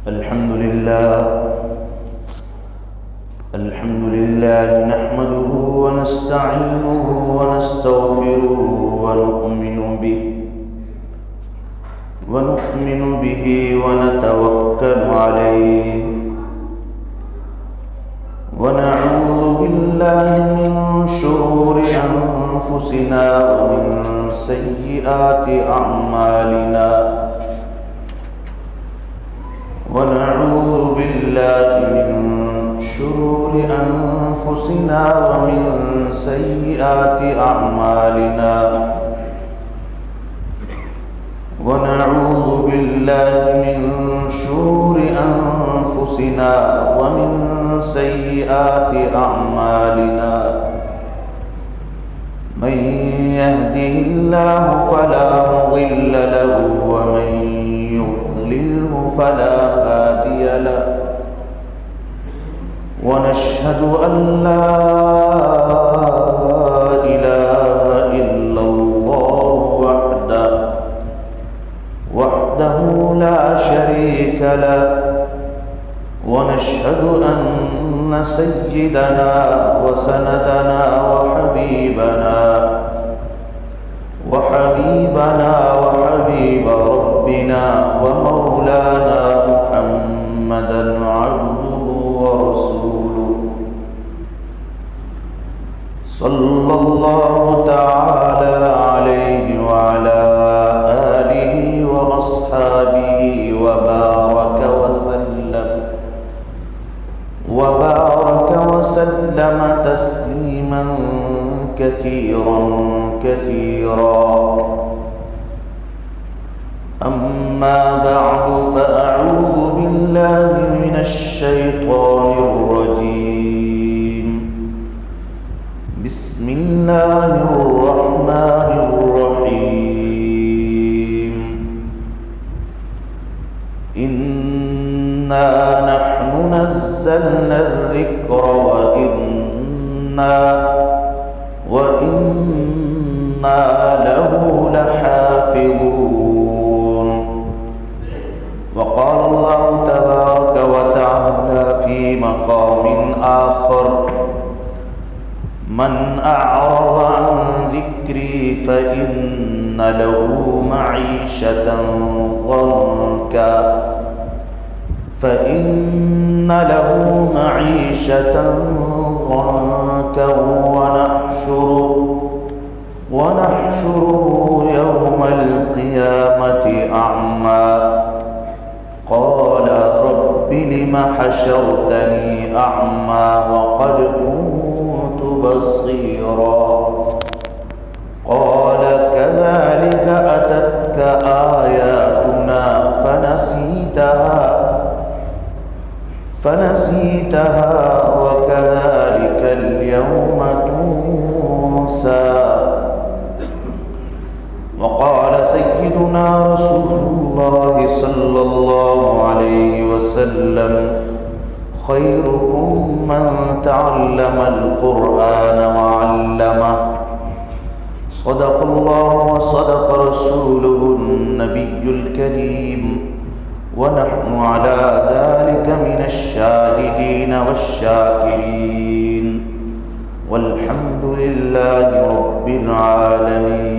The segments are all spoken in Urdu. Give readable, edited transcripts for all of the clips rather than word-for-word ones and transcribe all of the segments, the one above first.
الحمد لله نحمده ونستعينه ونستغفره ونؤمن به ونتوكل عليه ونعوذ بالله من شرور أنفسنا ومن سيئات أعمالنا ونعوذ بالله من شرور أنفسنا ومن سيئات أعمالنا من يهده الله فلا مضل له ومن يضلله فلا هادي له ونشهد أن لا إله إلا الله وحده لا شريك له ونشهد أن سيدنا وسندنا وحبيبنا وحبيب ربنا ومولانا محمدا عبده ورسوله صلى الله تعالى عليه وعلى آله وأصحابه وبارك وسلم تسليما كثيرا أما بعد فأعوذ بالله من الشيطان الرجيم بسم الله الرحمن الرحيم إنا نحن نزلنا الذكر وإنا له لحافظون وقال الله تبارك وتعالى في مقام آخر من أعرض عن ذكري فإن له معيشة ضنكا ونحشره يوم القيامة أعمى قال رب لم حشرتني أعمى وقد كنت بصيرا قال كذلك أتتك آياتنا فنسيتها وكذلك اليوم تنسى وقال سيدنا رسول الله صلى الله عليه وسلم خيركم من تعلم القرآن وعلمه صدق الله وصدق رسوله النبي الكريم ونحن على ذلك من الشاهدين والشاكرين والحمد لله رب العالمين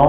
9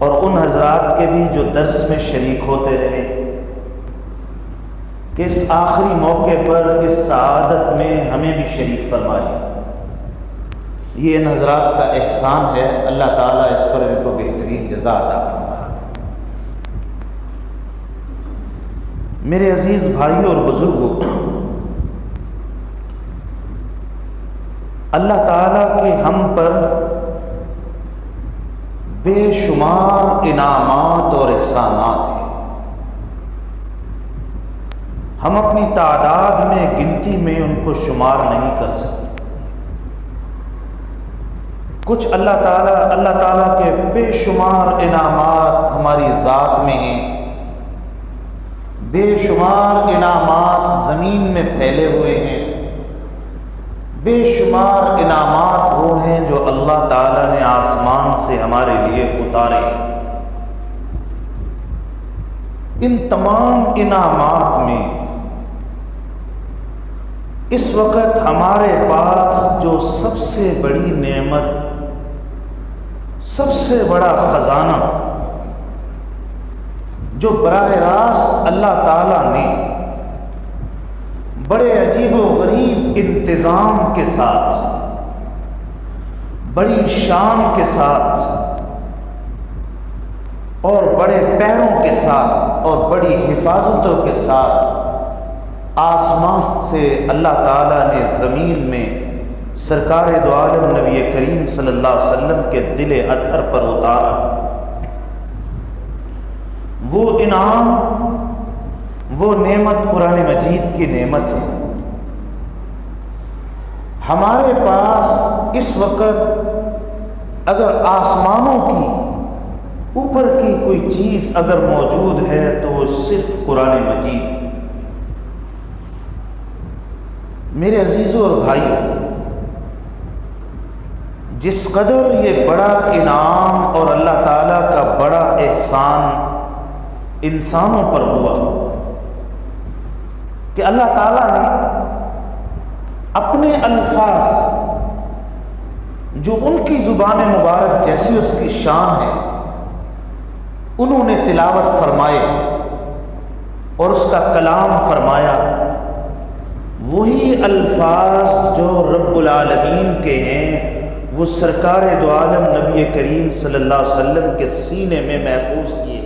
اور ان حضرات کے بھی جو درس میں شریک ہوتے رہے کہ اس آخری موقع پر اس سعادت میں ہمیں بھی شریک فرمائے۔ یہ ان حضرات کا احسان ہے، اللہ تعالیٰ اس پر ان کو بہترین جزا عطا فرمائے۔ میرے عزیز بھائیوں اور بزرگوں، اللہ تعالیٰ کے ہم پر بے شمار انعامات اور احسانات ہیں، ہم اپنی تعداد میں گنتی میں ان کو شمار نہیں کر سکتے۔ کچھ اللہ تعالیٰ کے بے شمار انعامات ہماری ذات میں ہیں، بے شمار انعامات زمین میں پھیلے ہوئے ہیں، بے شمار انعامات وہ ہیں جو اللہ تعالیٰ نے آسمان سے ہمارے لیے اتارے۔ ان تمام انعامات میں اس وقت ہمارے پاس جو سب سے بڑی نعمت، سب سے بڑا خزانہ جو براہ راست اللہ تعالیٰ نے بڑے عجیب و غریب انتظام کے ساتھ، بڑی شان کے ساتھ اور بڑے پیروں کے ساتھ اور بڑی حفاظتوں کے ساتھ آسمان سے اللہ تعالیٰ نے زمین میں سرکار دو عالم نبی کریم صلی اللہ علیہ وسلم کے دل اطہر پر اتارا۔ وہ انعام، وہ نعمت قرآن مجید کی نعمت ہے۔ ہمارے پاس اس وقت اگر آسمانوں کی اوپر کی کوئی چیز اگر موجود ہے تو وہ صرف قرآن مجید ہے۔ میرے عزیزوں اور بھائیوں، جس قدر یہ بڑا انعام اور اللہ تعالیٰ کا بڑا احسان انسانوں پر ہوا کہ اللہ تعالیٰ نے اپنے الفاظ جو ان کی زبان مبارک جیسی اس کی شان ہے انہوں نے تلاوت فرمائے اور اس کا کلام فرمایا، وہی الفاظ جو رب العالمین کے ہیں وہ سرکار دو عالم نبی کریم صلی اللہ علیہ وسلم کے سینے میں محفوظ کیے۔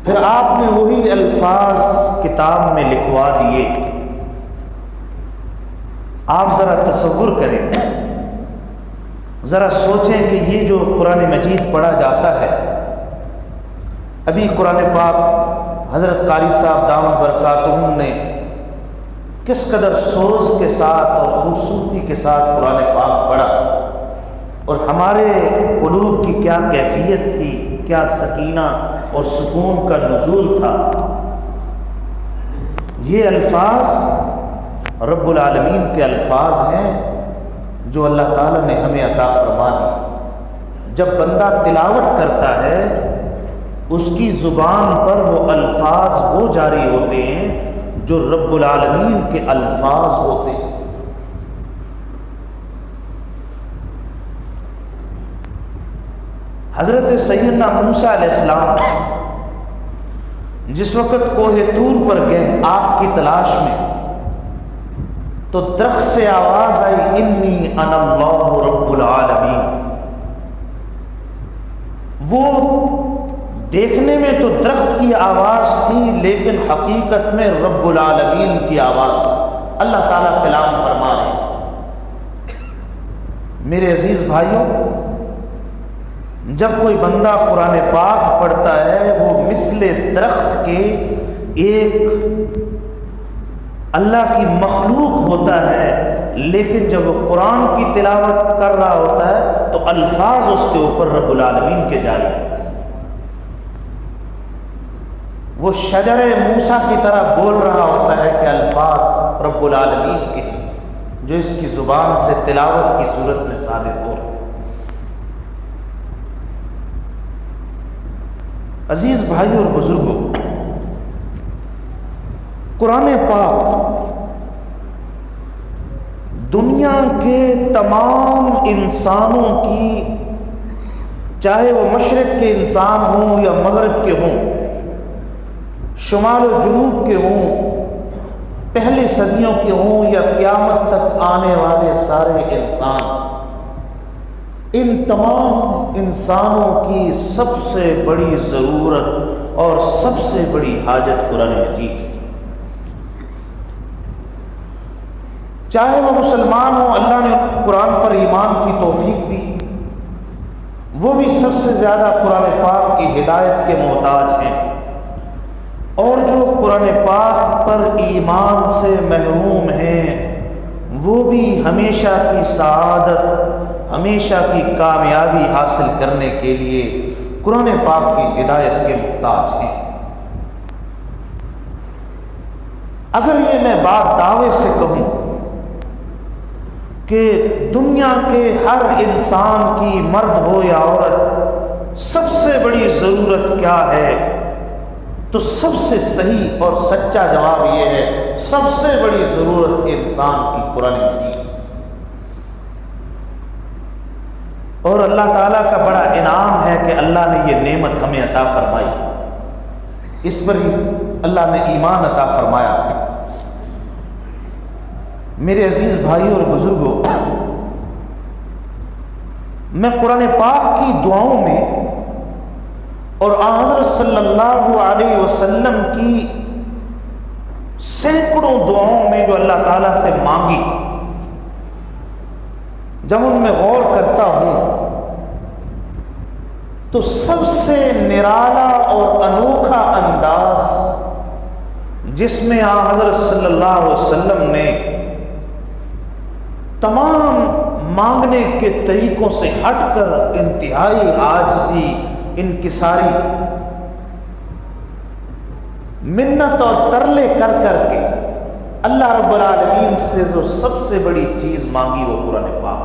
پھر آپ نے وہی الفاظ کتاب میں لکھوا دیے۔ آپ ذرا تصور کریں، ذرا سوچیں کہ یہ جو قرآن مجید پڑھا جاتا ہے، ابھی قرآن پاک حضرت قاری صاحب دامت برکاتہم نے کس قدر سوز کے ساتھ اور خوبصورتی کے ساتھ قرآن پاک پڑھا، اور ہمارے قلوب کی کیا کیفیت تھی، کیا سکینہ اور سکون کا نزول تھا۔ یہ الفاظ رب العالمین کے الفاظ ہیں جو اللہ تعالیٰ نے ہمیں عطا فرما دی۔ جب بندہ تلاوت کرتا ہے اس کی زبان پر وہ الفاظ وہ جاری ہوتے ہیں جو رب العالمین کے الفاظ ہوتے ہیں۔ حضرت سیدنا موسیٰ علیہ السلام جس وقت کوہ طور پر گئے آگ کی تلاش میں، تو درخت سے آواز آئی، انی انا اللہ رب العالمین۔ وہ دیکھنے میں تو درخت کی آواز تھی لیکن حقیقت میں رب العالمین کی آواز تھی، اللہ تعالیٰ کلام فرما رہے تھے۔ میرے عزیز بھائیوں، جب کوئی بندہ قرآن پاک پڑھتا ہے وہ مثل درخت کے ایک اللہ کی مخلوق ہوتا ہے، لیکن جب وہ قرآن کی تلاوت کر رہا ہوتا ہے تو الفاظ اس کے اوپر رب العالمین کے جاری ہوتے ہیں۔ وہ شجر موسیٰ کی طرح بول رہا ہوتا ہے کہ الفاظ رب العالمین کے ہیں جو اس کی زبان سے تلاوت کی صورت میں صادر ہو رہے ہیں۔ عزیز بھائی اور بزرگوں، قرآن پاک دنیا کے تمام انسانوں کی چاہے وہ مشرق کے انسان ہوں یا مغرب کے ہوں، شمال و جنوب کے ہوں، پہلی صدیوں کے ہوں یا قیامت تک آنے والے سارے انسان، ان تمام انسانوں کی سب سے بڑی ضرورت اور سب سے بڑی حاجت قرآن مجید ہے۔ چاہے وہ مسلمان ہوں، اللہ نے قرآن پر ایمان کی توفیق دی، وہ بھی سب سے زیادہ قرآن پاک کی ہدایت کے محتاج ہیں، اور جو قرآن پاک پر ایمان سے محروم ہیں وہ بھی ہمیشہ کی سعادت، ہمیشہ کی کامیابی حاصل کرنے کے لیے قرآن پاک کی ہدایت کے محتاج ہیں۔ اگر یہ میں بات دعوے سے کہوں کہ دنیا کے ہر انسان کی، مرد ہو یا عورت، سب سے بڑی ضرورت کیا ہے، تو سب سے صحیح اور سچا جواب یہ ہے، سب سے بڑی ضرورت انسان کی قرآن مجید۔ اور اللہ تعالیٰ کا بڑا انعام ہے کہ اللہ نے یہ نعمت ہمیں عطا فرمائی، اس پر ہی اللہ نے ایمان عطا فرمایا۔ میرے عزیز بھائی اور بزرگوں، میں قرآن پاک کی دعاؤں میں اور حضرت صلی اللہ علیہ وسلم کی سینکڑوں دعاؤں میں جو اللہ تعالیٰ سے مانگی، جب ان میں غور کرتا ہوں تو سب سے نرالا اور انوکھا انداز جس میں حضرت صلی اللہ علیہ وسلم نے تمام مانگنے کے طریقوں سے ہٹ کر انتہائی عاجزی، انکساری، منت اور ترلے کر کر کے اللہ رب العالمین سے جو سب سے بڑی چیز مانگی وہ قرآن پاک۔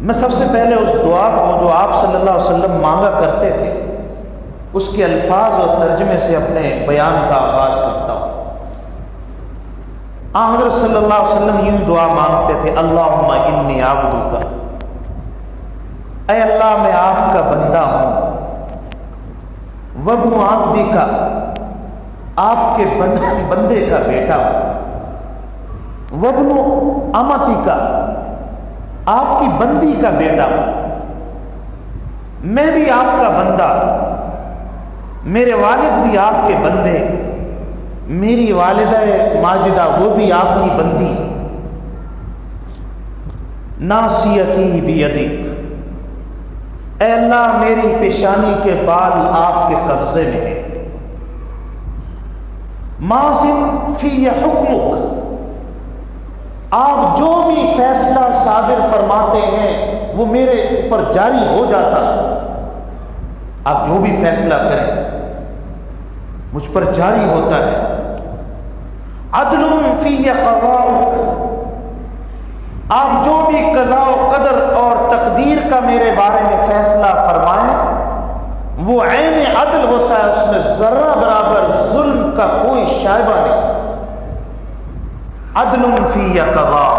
میں سب سے پہلے اس دعا کو جو آپ صلی اللہ علیہ وسلم مانگا کرتے تھے اس کے الفاظ اور ترجمے سے اپنے بیان کا آغاز کرتا ہوں۔ حضرت صلی اللہ علیہ وسلم یوں دعا مانگتے تھے، اللہم انی عبدک، اے اللہ میں آپ کا بندہ ہوں، وابن عبدک، آپ کے بندے کا بیٹا ہوں، وابن امتک، آپ کی بندی کا بیٹا ہوں، میں بھی آپ کا بندہ، میرے والد بھی آپ کے بندے، میری والدہ ماجدہ وہ بھی آپ کی بندی، ناصیتی بیدک، اے اللہ میری پیشانی کے بال آپ کے قبضے میں ہیں، ماضٍ فی حکمک، آپ جو بھی فیصلہ صادر فرماتے ہیں وہ میرے اوپر جاری ہو جاتا ہے، آپ جو بھی فیصلہ کریں مجھ پر جاری ہوتا ہے، عدل فی قضاءک، آپ جو بھی قضاء و قدر اور تقدیر کا میرے بارے میں فیصلہ فرمائیں وہ عین عدل ہوتا ہے، اس میں ذرہ برابر ظلم کا کوئی شائبہ نہیں، عدل فی قضاء،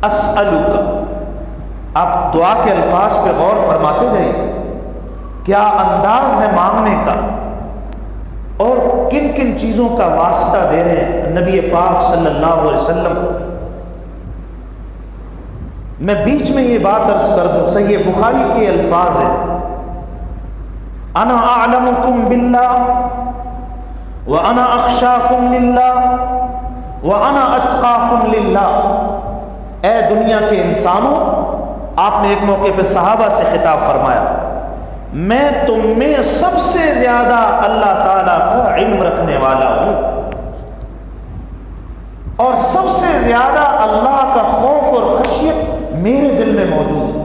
اسألک، آپ دعا کے الفاظ پہ غور فرماتے جائیں، کیا انداز ہے مانگنے کا اور کن کن چیزوں کا واسطہ دے رہے ہیں نبی پاک صلی اللہ علیہ وسلم۔ میں بیچ میں یہ بات عرض کر دوں، صحیح بخاری کے الفاظ ہیں، انا اعلمکم باللہ وانا اخشاکم للہ وانا اتقاکم للہ، اے دنیا کے انسانوں، آپ نے ایک موقع پہ صحابہ سے خطاب فرمایا، میں تم میں سب سے زیادہ اللہ تعالیٰ کا علم رکھنے والا ہوں اور سب سے زیادہ اللہ کا خوف اور خشیت میرے دل میں موجود ہے،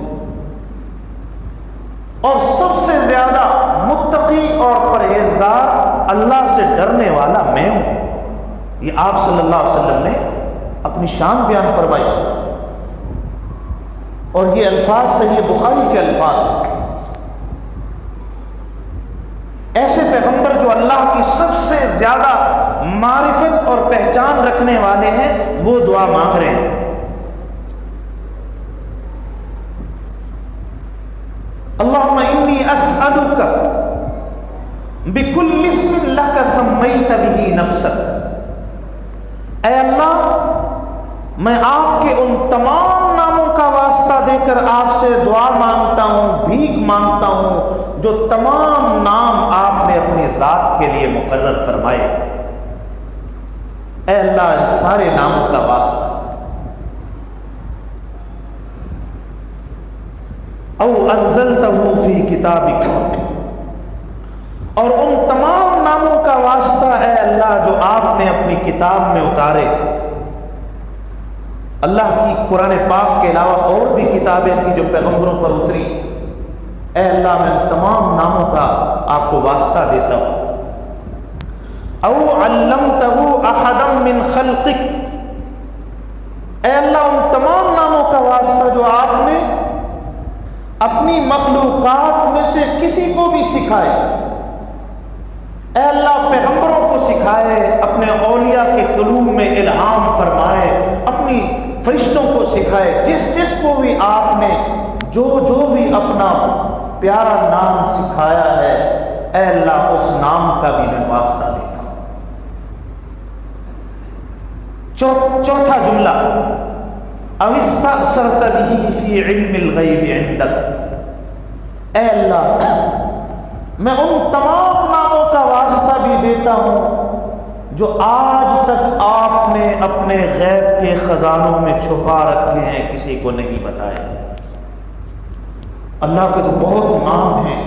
اور سب سے زیادہ متقی اور پرہیزگار اللہ سے ڈرنے والا میں ہوں۔ یہ آپ صلی اللہ علیہ وسلم نے اپنی شان بیان فرمائی، اور یہ الفاظ صحیح بخاری کے الفاظ ہیں۔ ایسے پیغمبر جو اللہ کی سب سے زیادہ معرفت اور پہچان رکھنے والے ہیں وہ دعا مانگ رہے ہیں، اللہم انی اسألک بکل اسم لک سمیت بہ نفسک، اے اللہ میں آپ کے ان تمام ناموں کا واسطہ دے کر آپ سے دعا مانگتا ہوں، بھیک مانگتا ہوں جو تمام نام آپ نے اپنی ذات کے لیے مقرر فرمائے۔ اے اللہ ان سارے ناموں کا واسطہ، او انزلتہ فی کتابک، اور ان تمام ناموں کا واسطہ اے اللہ جو آپ نے اپنی کتاب میں اتارے۔ اللہ کی قرآن پاک کے علاوہ اور بھی کتابیں تھیں جو پیغمبروں پر اتری، اے اللہ میں ان تمام ناموں کا آپ کو واسطہ دیتا ہوں۔ او علمتہ احدا من خلقک، اے اللہ ان تمام ناموں کا واسطہ جو آپ نے اپنی مخلوقات میں سے کسی کو بھی سکھائے، اے اللہ پیغمبروں کو سکھائے، اپنے اولیاء کے قلوب میں الہام فرمائے، اپنی فرشتوں کو سکھائے، جس جس کو بھی آپ نے جو بھی اپنا پیارا نام سکھایا ہے، اے اللہ اس نام کا بھی میں واسطہ دیتا ہوں۔ چوتھا جملہ، او استأثرت بہ فی علم الغیب عندک، اے اللہ میں ان تمام ناموں کا واسطہ بھی دیتا ہوں جو آج تک آپ نے اپنے غیب کے خزانوں میں چھپا رکھے ہیں، کسی کو نہیں بتائے۔ اللہ کے تو بہت نام ہیں،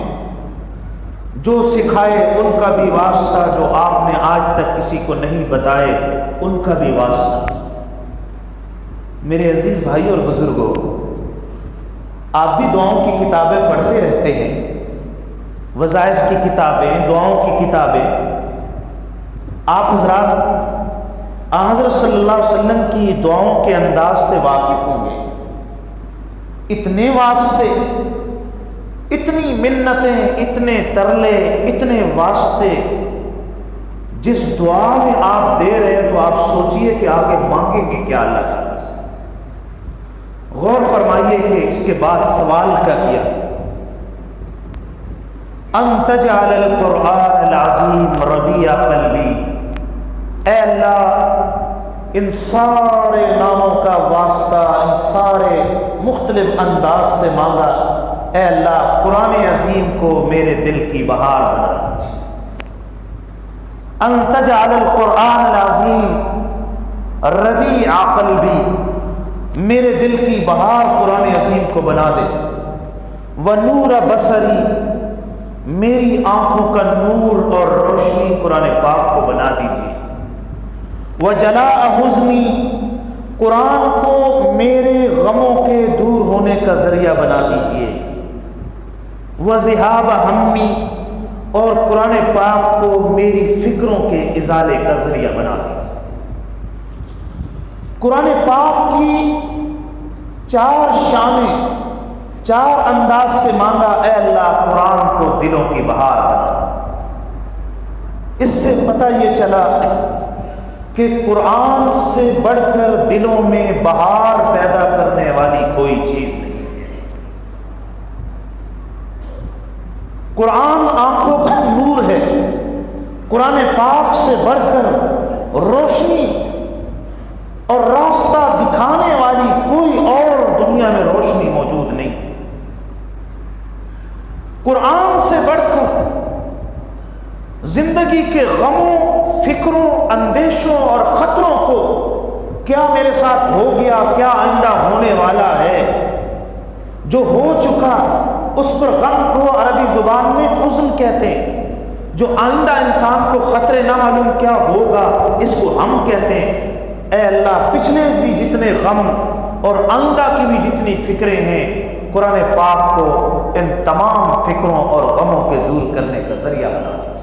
جو سکھائے ان کا بھی واسطہ، جو آپ نے آج تک کسی کو نہیں بتائے ان کا بھی واسطہ۔ میرے عزیز بھائی اور بزرگوں، آپ بھی دعاؤں کی کتابیں پڑھتے رہتے ہیں، وظائف کی کتابیں، دعاؤں کی کتابیں۔ آپ حضرات حضرت صلی اللہ علیہ وسلم کی دعاؤں کے انداز سے واقف ہوں گے۔ اتنے واسطے، اتنی منتیں، اتنے ترلے، اتنے واسطے، جس دعا میں آپ دے رہے ہیں تو آپ سوچئے کہ آگے مانگیں گے کیا اللہ تعالیٰ سے۔ غور فرمائیے کہ اس کے بعد سوال کیا کیا، ان تجعل القرآن العظیم ربیع قلبی، اے اللہ ان سارے ناموں کا واسطہ، ان سارے مختلف انداز سے مانگا، اے اللہ قرآن عظیم کو میرے دل کی بہار بنا دیجیے۔ ان تجعل القرآن العظیم ربیع قلبی، میرے دل کی بہار قرآن عظیم کو بنا دے۔ ونور بصری، میری آنکھوں کا نور اور روشنی قرآن پاک کو بنا دیجیے۔ وجلاء حزنی، قرآن کو میرے غموں کے دور ہونے کا ذریعہ بنا دیجیے۔ وذہاب ہمی، اور قرآن پاک کو میری فکروں کے ازالے کا ذریعہ بنا دیجیے۔ قرآن پاک کی چار شانیں، چار انداز سے مانگا، اے اللہ قرآن کو دلوں کی بہار بنا۔ اس سے پتہ یہ چلا کہ قرآن سے بڑھ کر دلوں میں بہار پیدا کرنے والی کوئی چیز نہیں۔ قرآن آنکھوں کا نور ہے، قرآن پاک سے بڑھ کر روشنی اور راستہ دکھانے والی کوئی اور دنیا میں روشنی موجود نہیں۔ قرآن سے بڑھ کر زندگی کے غموں، فکروں، اندیشوں اور خطروں کو، کیا میرے ساتھ ہو گیا، کیا آئندہ ہونے والا ہے، جو ہو چکا اس پر غم کو عربی زبان میں حزن کہتے ہیں، جو آئندہ انسان کو خطرے نہ معلوم کیا ہوگا اس کو ہم کہتے ہیں۔ اے اللہ پچھلے بھی جتنے غم اور آئندہ کی بھی جتنی فکریں ہیں، قرآن پاک کو ان تمام فکروں اور غموں کے دور کرنے کا ذریعہ بنا دیجیے۔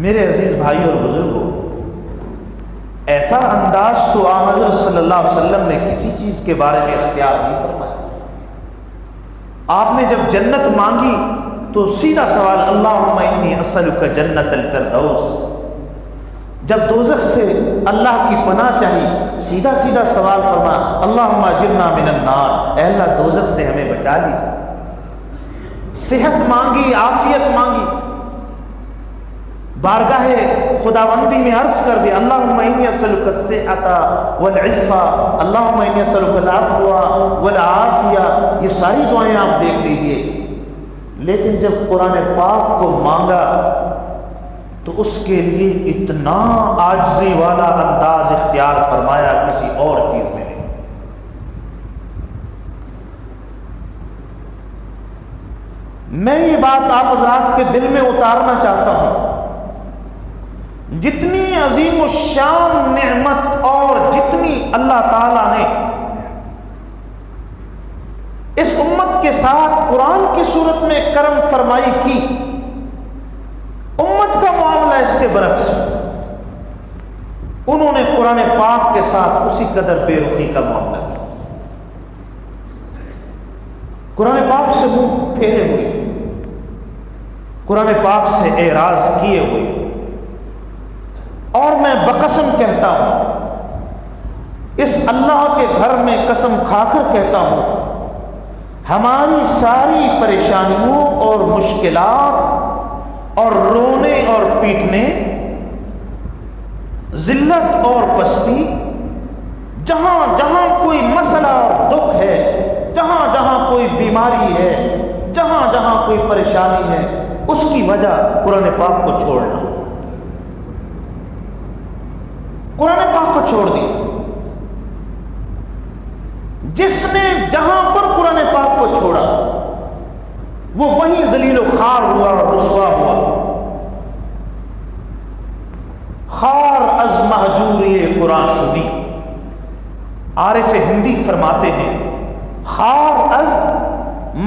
میرے عزیز بھائی اور بزرگوں، ایسا انداز تو حضرت صلی اللہ علیہ وسلم نے کسی چیز کے بارے میں اختیار نہیں فرمایا۔ آپ نے جب جنت مانگی تو سیدھا سوال، اللہم انی اسألک جنت الفردوس، جب دوزخ سے اللہ کی پناہ چاہی، سیدھا سیدھا سوال فرما، اللہم اجرنا من النار، اے اللہ دوزخ سے ہمیں بچا لیجیے۔ صحت مانگی، عافیت مانگی، بارگاہ خداوندی میں عرض کر دیا، اللہم انی اسألک الصحۃ والعفہ، اللہم انی اسألک العفو والعافیہ، یہ ساری دعائیں آپ دیکھ لیجئے۔ لیکن جب قرآن پاک کو مانگا تو اس کے لیے اتنا عاجزی والا انداز اختیار فرمایا، کسی اور چیز میں نہیں۔ میں یہ بات آپ حضرات کے دل میں اتارنا چاہتا ہوں، جتنی عظیم الشان نعمت اور جتنی اللہ تعالیٰ نے اس امت کے ساتھ قرآن کی صورت میں کرم فرمائی کی، امت کا معاملہ اس کے برعکس، انہوں نے قرآن پاک کے ساتھ اسی قدر بے رخی کا معاملہ کیا، قرآن پاک سے منہ پھیرے ہوئے، قرآن پاک سے اعراض کیے ہوئے۔ اور میں بقسم کہتا ہوں، اس اللہ کے گھر میں قسم کھا کر کہتا ہوں، ہماری ساری پریشانیوں اور مشکلات اور رونے اور پیٹنے، ذلت اور پستی، جہاں جہاں کوئی مسئلہ اور دکھ ہے، جہاں جہاں کوئی بیماری ہے، جہاں جہاں کوئی پریشانی ہے، اس کی وجہ قرآن پاک کو چھوڑنا، قرآن پاک کو چھوڑ دی۔ جس نے جہاں پر قرآن پاک کو چھوڑا وہ وہی ذلیل و خوار ہوا اور رسوا ہوا۔ خار از مہجوری قرآن شدی، عارف ہندی فرماتے ہیں، خار از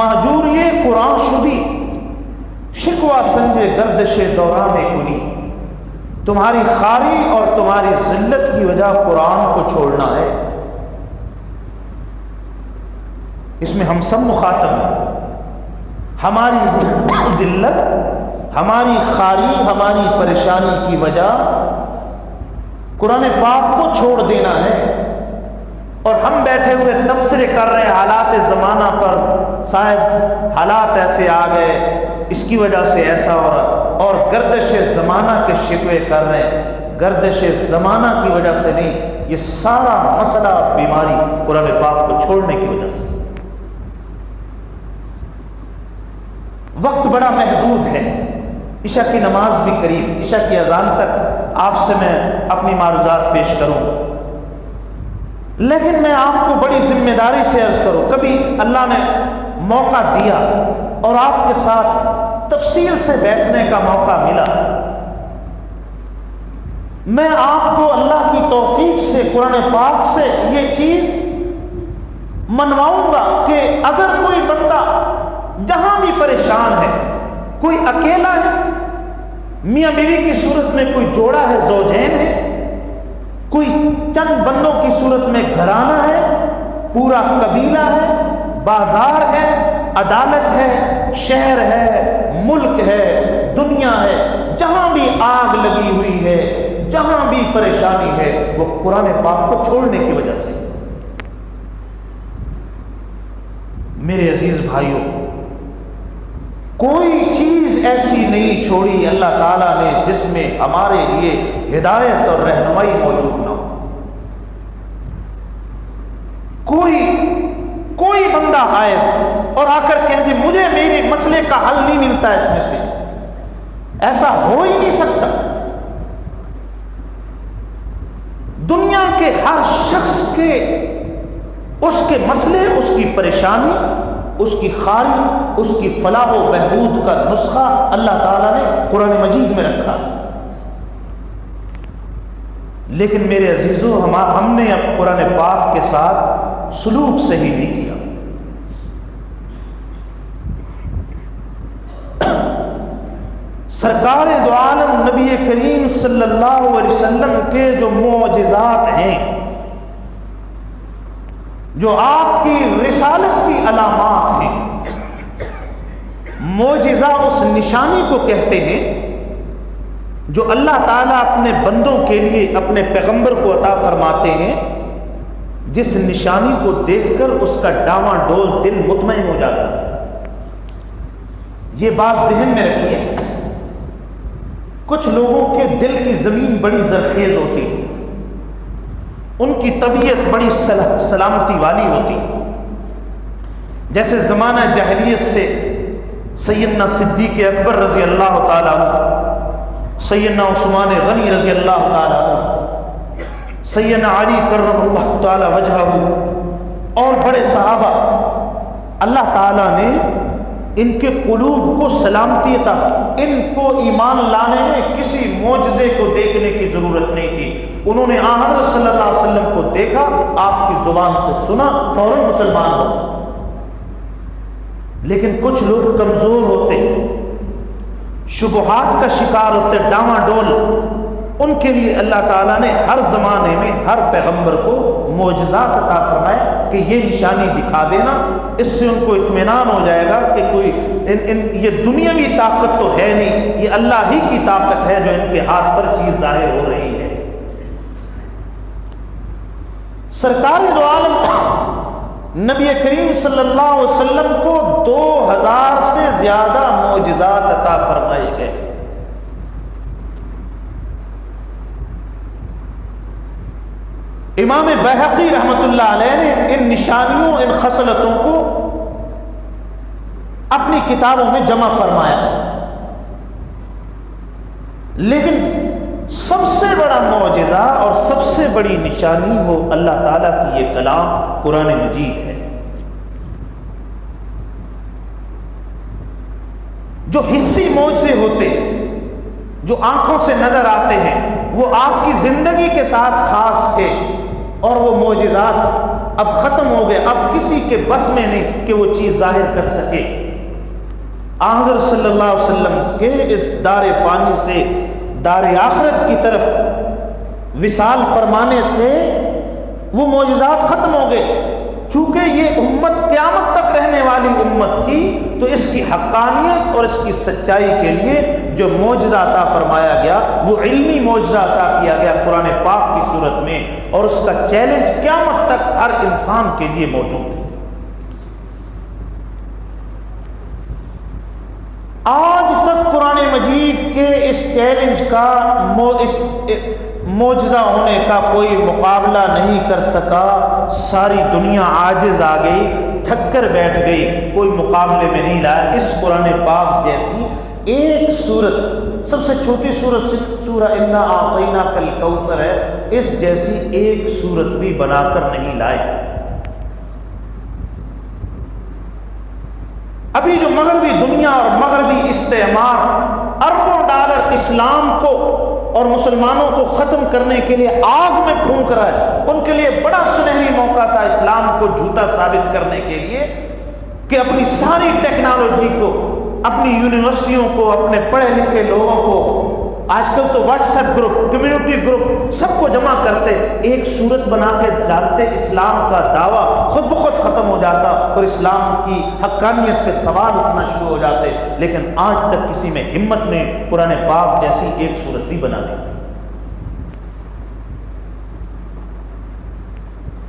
مہجوری قرآن شدی، شکوہ سنجے گردش دوران کنی، تمہاری خاری اور تمہاری ذلت کی وجہ قرآن کو چھوڑنا ہے۔ اس میں ہم سب مخاطب ہیں، ہماری ذلت، ہماری خاری، ہماری پریشانی کی وجہ قرآن پاک کو چھوڑ دینا ہے، اور ہم بیٹھے ہوئے تبصرے کر رہے ہیں حالات زمانہ پر، صاحب حالات ایسے آ گئے، اس کی وجہ سے ایسا ہو رہا، اور گردش زمانہ کے شکوے کر رہے ہیں۔ گردش زمانہ کی وجہ سے نہیں، یہ سارا مسئلہ بیماری قرآن پاک کو چھوڑنے کی وجہ سے۔ وقت بڑا محدود ہے، عشاء کی نماز بھی قریب، عشاء کی اذان تک آپ سے میں اپنی معروضات پیش کروں، لیکن میں آپ کو بڑی ذمہ داری سے عرض کروں، کبھی اللہ نے موقع دیا اور آپ کے ساتھ تفصیل سے بیٹھنے کا موقع ملا، میں آپ کو اللہ کی توفیق سے قرآن پاک سے یہ چیز منواؤں گا کہ اگر کوئی بندہ جہاں بھی پریشان ہے، کوئی اکیلا ہے، میاں بیوی کی صورت میں کوئی جوڑا ہے، زوجین ہے، کوئی چند بندوں کی صورت میں گھرانہ ہے، پورا قبیلہ ہے، بازار ہے، عدالت ہے، شہر ہے، ملک ہے، دنیا ہے، جہاں بھی آگ لگی ہوئی ہے، جہاں بھی پریشانی ہے، وہ قرآن پاک کو چھوڑنے کی وجہ سے۔ میرے عزیز بھائیوں، کوئی چیز ایسی نہیں چھوڑی اللہ تعالیٰ نے جس میں ہمارے لیے ہدایت اور رہنمائی موجود نہ ہو۔ کوئی بندہ آئے اور آ کر کہے جی مجھے میرے مسئلے کا حل نہیں ملتا اس میں سے، ایسا ہو ہی نہیں سکتا۔ دنیا کے ہر شخص کے اس کے مسئلے، اس کی پریشانی، اس کی خاری، اس کی فلاح و بہبود کا نسخہ اللہ تعالیٰ نے قرآن مجید میں رکھا، لیکن میرے عزیزو ہم نے اب قرآن پاک کے ساتھ سلوک صحیح نہیں کیا۔ سرکار دو عالم نبی کریم صلی اللہ علیہ وسلم کے جو معجزات ہیں، جو آپ کی رسالت کی علامات ہیں، معجزہ اس نشانی کو کہتے ہیں جو اللہ تعالیٰ اپنے بندوں کے لیے اپنے پیغمبر کو عطا فرماتے ہیں، جس نشانی کو دیکھ کر اس کا ڈاواں ڈول دل مطمئن ہو جاتا ہے۔ یہ بات ذہن میں رکھیے، کچھ لوگوں کے دل کی زمین بڑی زرخیز ہوتی ہے، ان کی طبیعت بڑی سلامتی والی ہوتی، جیسے زمانہ جاہلیت سے سیدنا صدیق اکبر رضی اللہ تعالیٰ عنہ، سیدنا عثمان غنی رضی اللہ تعالیٰ عنہ، سیدنا علی کرم اللہ تعالیٰ وجہہ اور بڑے صحابہ، اللہ تعالیٰ نے ان کے قلوب کو سلامتی عطا، ان کو ایمان لانے میں کسی معجزے کو دیکھنے کی ضرورت نہیں تھی، انہوں نے حضرت صلی اللہ علیہ وسلم کو دیکھا، آپ کی زبان سے سنا، فوراً مسلمان ہو۔ لیکن کچھ لوگ کمزور ہوتے، شبہات کا شکار ہوتے، ڈاواں ڈول، ان کے لیے اللہ تعالیٰ نے ہر زمانے میں ہر پیغمبر کو معجزات عطا فرمائے کہ یہ نشانی دکھا دینا، اس سے ان کو اطمینان ہو جائے گا کہ کوئی یہ دنیاوی طاقت تو ہے نہیں، یہ اللہ ہی کی طاقت ہے جو ان کے ہاتھ پر چیز ظاہر ہو رہی ہے۔ سرکار دو عالم نبی کریم صلی اللہ علیہ وسلم کو 2000 سے زیادہ معجزات عطا فرمائے گئے۔ امام بیہقی رحمۃ اللہ علیہ نے ان نشانیوں، ان خصلتوں کو اپنی کتابوں میں جمع فرمایا، لیکن سب سے بڑا معجزہ اور سب سے بڑی نشانی وہ اللہ تعالیٰ کی یہ کلام قرآن مجید ہے، جو حسی معجزے ہوتے، جو آنکھوں سے نظر آتے ہیں، وہ آپ کی زندگی کے ساتھ خاص تھے، اور وہ معجزات اب ختم ہو گئے، اب کسی کے بس میں نہیں کہ وہ چیز ظاہر کر سکے۔ حضرت صلی اللہ علیہ وسلم کے اس دار فانی سے دار آخرت کی طرف وصال فرمانے سے وہ معجزات ختم ہو گئے۔ چونکہ یہ امت قیامت تک رہنے والی امت تھی، تو اس کی حقانیت اور اس کی سچائی کے لیے جو معجزہ عطا فرمایا گیا، وہ علمی معجزہ عطا کیا گیا قرآن پاک کی صورت میں، اور اس کا چیلنج قیامت تک ہر انسان کے لیے موجود ہے۔ آج تک قرآن مجید کے اس چیلنج کا اس معجزہ ہونے کا کوئی مقابلہ نہیں کر سکا۔ ساری دنیا عاجز آ گئی، تھک کر بیٹھ گئی، کوئی مقابلے میں نہیں لایا۔ اس قرآن پاک جیسی ایک سورت، سب سے چھوٹی سورت سورہ انا اعطیناک الکوثر ہے، اس جیسی ایک سورت بھی بنا کر نہیں لائے۔ ابھی جو مغربی دنیا اور مغربی استعمار اربوں ڈالر اسلام کو اور مسلمانوں کو ختم کرنے کے لیے آگ میں پھونک رہا ہے، ان کے لیے بڑا سنہری موقع تھا اسلام کو جھوٹا ثابت کرنے کے لیے، کہ اپنی ساری ٹیکنالوجی کو، اپنی یونیورسٹیوں کو، اپنے پڑھے لکھے لوگوں کو، آج کل تو WhatsApp group, community group, سب کو جمع کرتے، ایک صورت بنا کے ڈالتے، اسلام کا دعویٰ خود بخود ختم ہو جاتا اور اسلام کی حقانیت پہ سوال اٹھنا شروع ہو جاتے۔ لیکن آج تک کسی میں ہمت نہیں قرآن پاک جیسی ایک صورت بھی بنا دی۔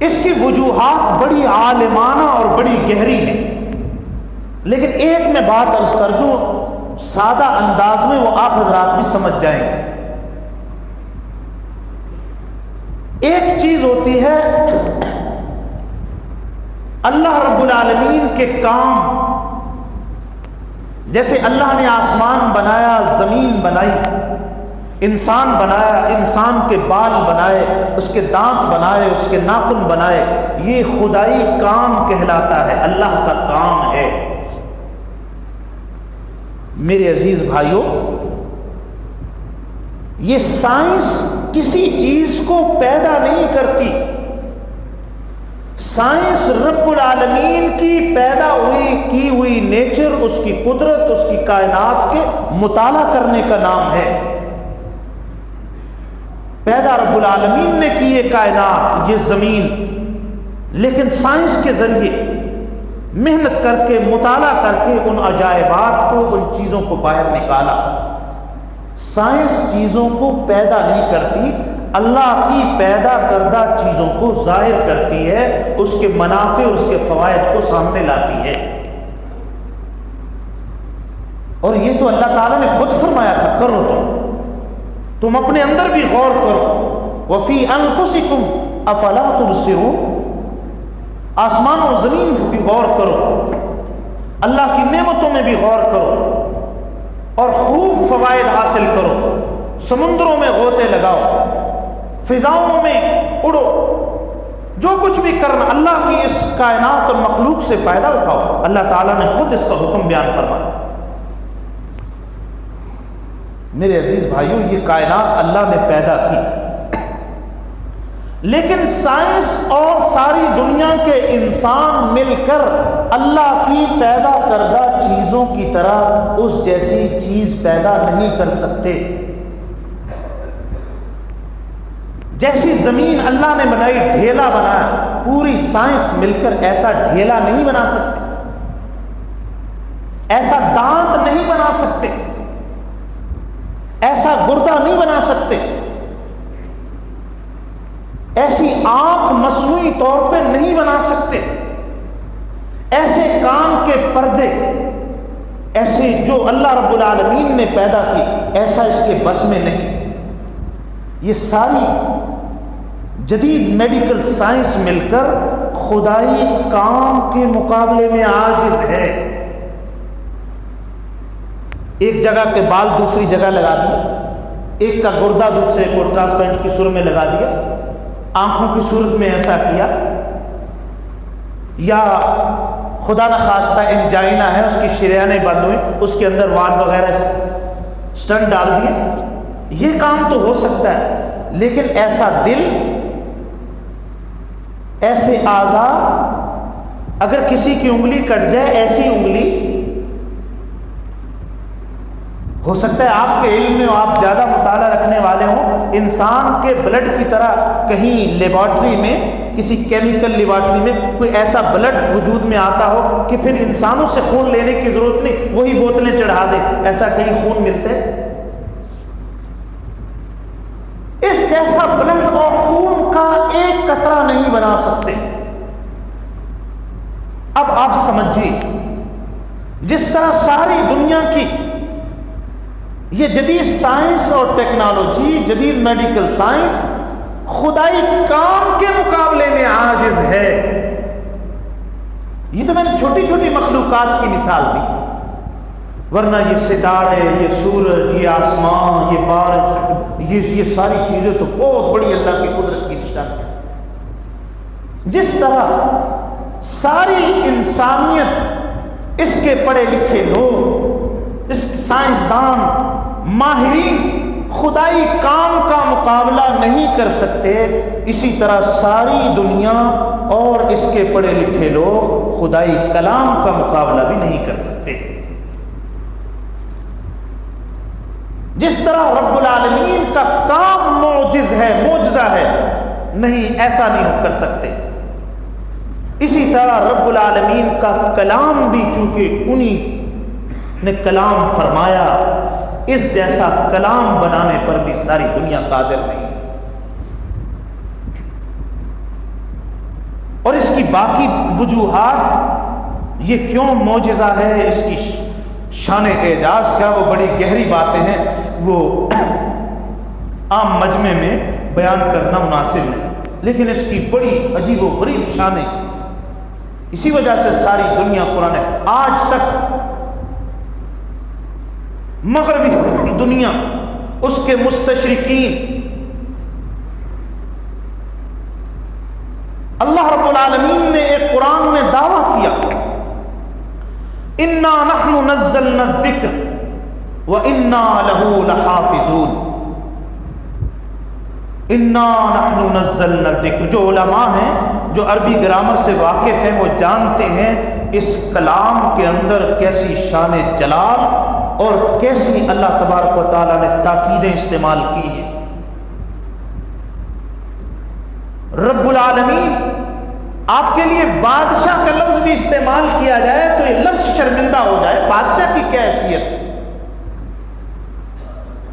اس کی وجوہات بڑی عالمانہ اور بڑی گہری ہیں، لیکن ایک میں بات عرض کر دوں سادہ انداز میں، وہ آپ حضرات بھی سمجھ جائیں گے۔ ایک چیز ہوتی ہے اللہ رب العالمین کے کام، جیسے اللہ نے آسمان بنایا، زمین بنائی، انسان بنایا، انسان کے بال بنائے، اس کے دانت بنائے، اس کے ناخن بنائے، یہ خدائی کام کہلاتا ہے، اللہ کا کام ہے۔ میرے عزیز بھائیوں، یہ سائنس کسی چیز کو پیدا نہیں کرتی، سائنس رب العالمین کی پیدا ہوئی کی ہوئی نیچر، اس کی قدرت، اس کی کائنات کے مطالعہ کرنے کا نام ہے۔ پیدا رب العالمین نے کی یہ کائنات، یہ زمین، لیکن سائنس کے ذریعے محنت کر کے، مطالعہ کر کے ان عجائبات کو، ان چیزوں کو باہر نکالا۔ سائنس چیزوں کو پیدا نہیں کرتی، اللہ کی پیدا کردہ چیزوں کو ظاہر کرتی ہے، اس کے منافع اور اس کے فوائد کو سامنے لاتی ہے۔ اور یہ تو اللہ تعالیٰ نے خود فرمایا تھا کرو، تم اپنے اندر بھی غور کرو، وفی انفسکم افلا تبصرون، آسمان و زمین بھی غور کرو، اللہ کی نعمتوں میں بھی غور کرو اور خوب فوائد حاصل کرو، سمندروں میں غوطے لگاؤ، فضاؤں میں اڑو، جو کچھ بھی کرنا اللہ کی اس کائنات اور مخلوق سے فائدہ اٹھاؤ۔ اللہ تعالیٰ نے خود اس کا حکم بیان فرمایا۔ میرے عزیز بھائیوں، یہ کائنات اللہ نے پیدا کی، لیکن سائنس اور ساری دنیا کے انسان مل کر اللہ کی پیدا کردہ چیزوں کی طرح اس جیسی چیز پیدا نہیں کر سکتے۔ جیسی زمین اللہ نے بنائی، ڈھیلا بنایا، پوری سائنس مل کر ایسا ڈھیلا نہیں بنا سکتے، ایسا دانت نہیں بنا سکتے، ایسا گردہ نہیں بنا سکتے، ایسی آنکھ مصنوعی طور پہ نہیں بنا سکتے، ایسے کان کے پردے، ایسے جو اللہ رب العالمین نے پیدا کی، ایسا اس کے بس میں نہیں۔ یہ ساری جدید میڈیکل سائنس مل کر خدائی کام کے مقابلے میں عاجز ہے۔ ایک جگہ کے بال دوسری جگہ لگا دیا، ایک کا گردہ دوسرے کو ٹرانسپلانٹ کی صورت میں لگا دیا، آنکھوں کی صورت میں ایسا کیا، یا خدا نخواستہ انجائنا ہے، اس کی شریانیں بند ہوئی، اس کے اندر والو وغیرہ سٹنٹ ڈال دیے، یہ کام تو ہو سکتا ہے، لیکن ایسا دل، ایسے اعضاء، اگر کسی کی انگلی کٹ جائے، ایسی انگلی ہو سکتا ہے آپ کے علم میں آپ زیادہ مطالعہ رکھنے والے ہوں، انسان کے بلڈ کی طرح کہیں لیبارٹری میں، کسی کیمیکل لیبارٹری میں کوئی ایسا بلڈ وجود میں آتا ہو کہ پھر انسانوں سے خون لینے کی ضرورت نہیں، وہی بوتلیں چڑھا دیں، ایسا کہیں خون ملتے؟ اس جیسا بلڈ اور خون کا ایک قطرہ نہیں بنا سکتے۔ اب آپ سمجھیے، جس طرح ساری دنیا کی یہ جدید سائنس اور ٹیکنالوجی، جدید میڈیکل سائنس خدائی کام کے مقابلے میں عاجز ہے۔ یہ تو میں نے چھوٹی چھوٹی مخلوقات کی مثال دی، ورنہ یہ ستارے، یہ سورج، یہ آسمان، یہ بارش، یہ ساری چیزیں تو بہت بڑی اللہ کی قدرت کی نشانی ہے۔ جس طرح ساری انسانیت، اس کے پڑھے لکھے لوگ، اس سائنسدان، ماہرین خدائی کام کا مقابلہ نہیں کر سکتے، اسی طرح ساری دنیا اور اس کے پڑھے لکھے لوگ خدائی کلام کا مقابلہ بھی نہیں کر سکتے۔ جس طرح رب العالمین کا کام معجز ہے، معجزہ ہے، نہیں، ایسا نہیں کر سکتے، اسی طرح رب العالمین کا کلام بھی چونکہ انہی نے کلام فرمایا، اس جیسا کلام بنانے پر بھی ساری دنیا قادر نہیں۔ اور اس کی باقی وجوہات، یہ کیوں معجزہ ہے، اس کی شان اعجاز کیا، وہ بڑی گہری باتیں ہیں، وہ عام مجمع میں بیان کرنا مناسب نہیں، لیکن اس کی بڑی عجیب و غریب شانیں، اسی وجہ سے ساری دنیا قرآن ہے۔ آج تک مغربی دنیا، اس کے مستشرقین، اللہ رب العالمین نے ایک قرآن میں دعویٰ کیا، انا نحن نزلنا الذکر وانا له لحافظون، انا نحن نزلنا الذکر، جو علماء ہیں، جو عربی گرامر سے واقف ہیں، وہ جانتے ہیں اس کلام کے اندر کیسی شان جلال اور کیسی اللہ تبارک و تعالیٰ نے تاکیدیں استعمال کی ہیں۔ رب العالمین، آپ کے لیے بادشاہ کا لفظ بھی استعمال کیا جائے تو یہ لفظ شرمندہ ہو جائے، بادشاہ کی کیا حیثیت ہے؟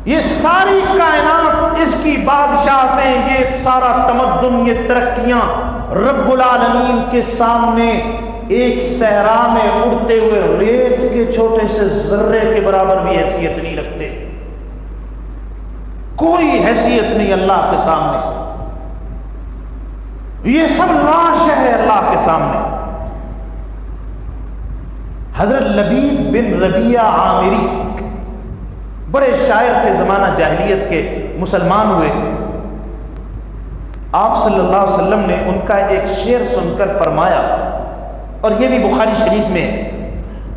یہ ساری کائنات، اس کی بادشاہتیں، یہ سارا تمدن، یہ ترقیاں رب العالمین کے سامنے ایک صحرا میں اڑتے ہوئے ریت کے چھوٹے سے ذرے کے برابر بھی حیثیت نہیں رکھتے. کوئی حیثیت نہیں اللہ کے سامنے. یہ سب لاش ہے اللہ کے سامنے. حضرت لبید بن ربیعہ عامری بڑے شاعر تھے، زمانہ جاہلیت کے، مسلمان ہوئے. آپ صلی اللہ علیہ وسلم نے ان کا ایک شعر سن کر فرمایا، اور یہ بھی بخاری شریف میں،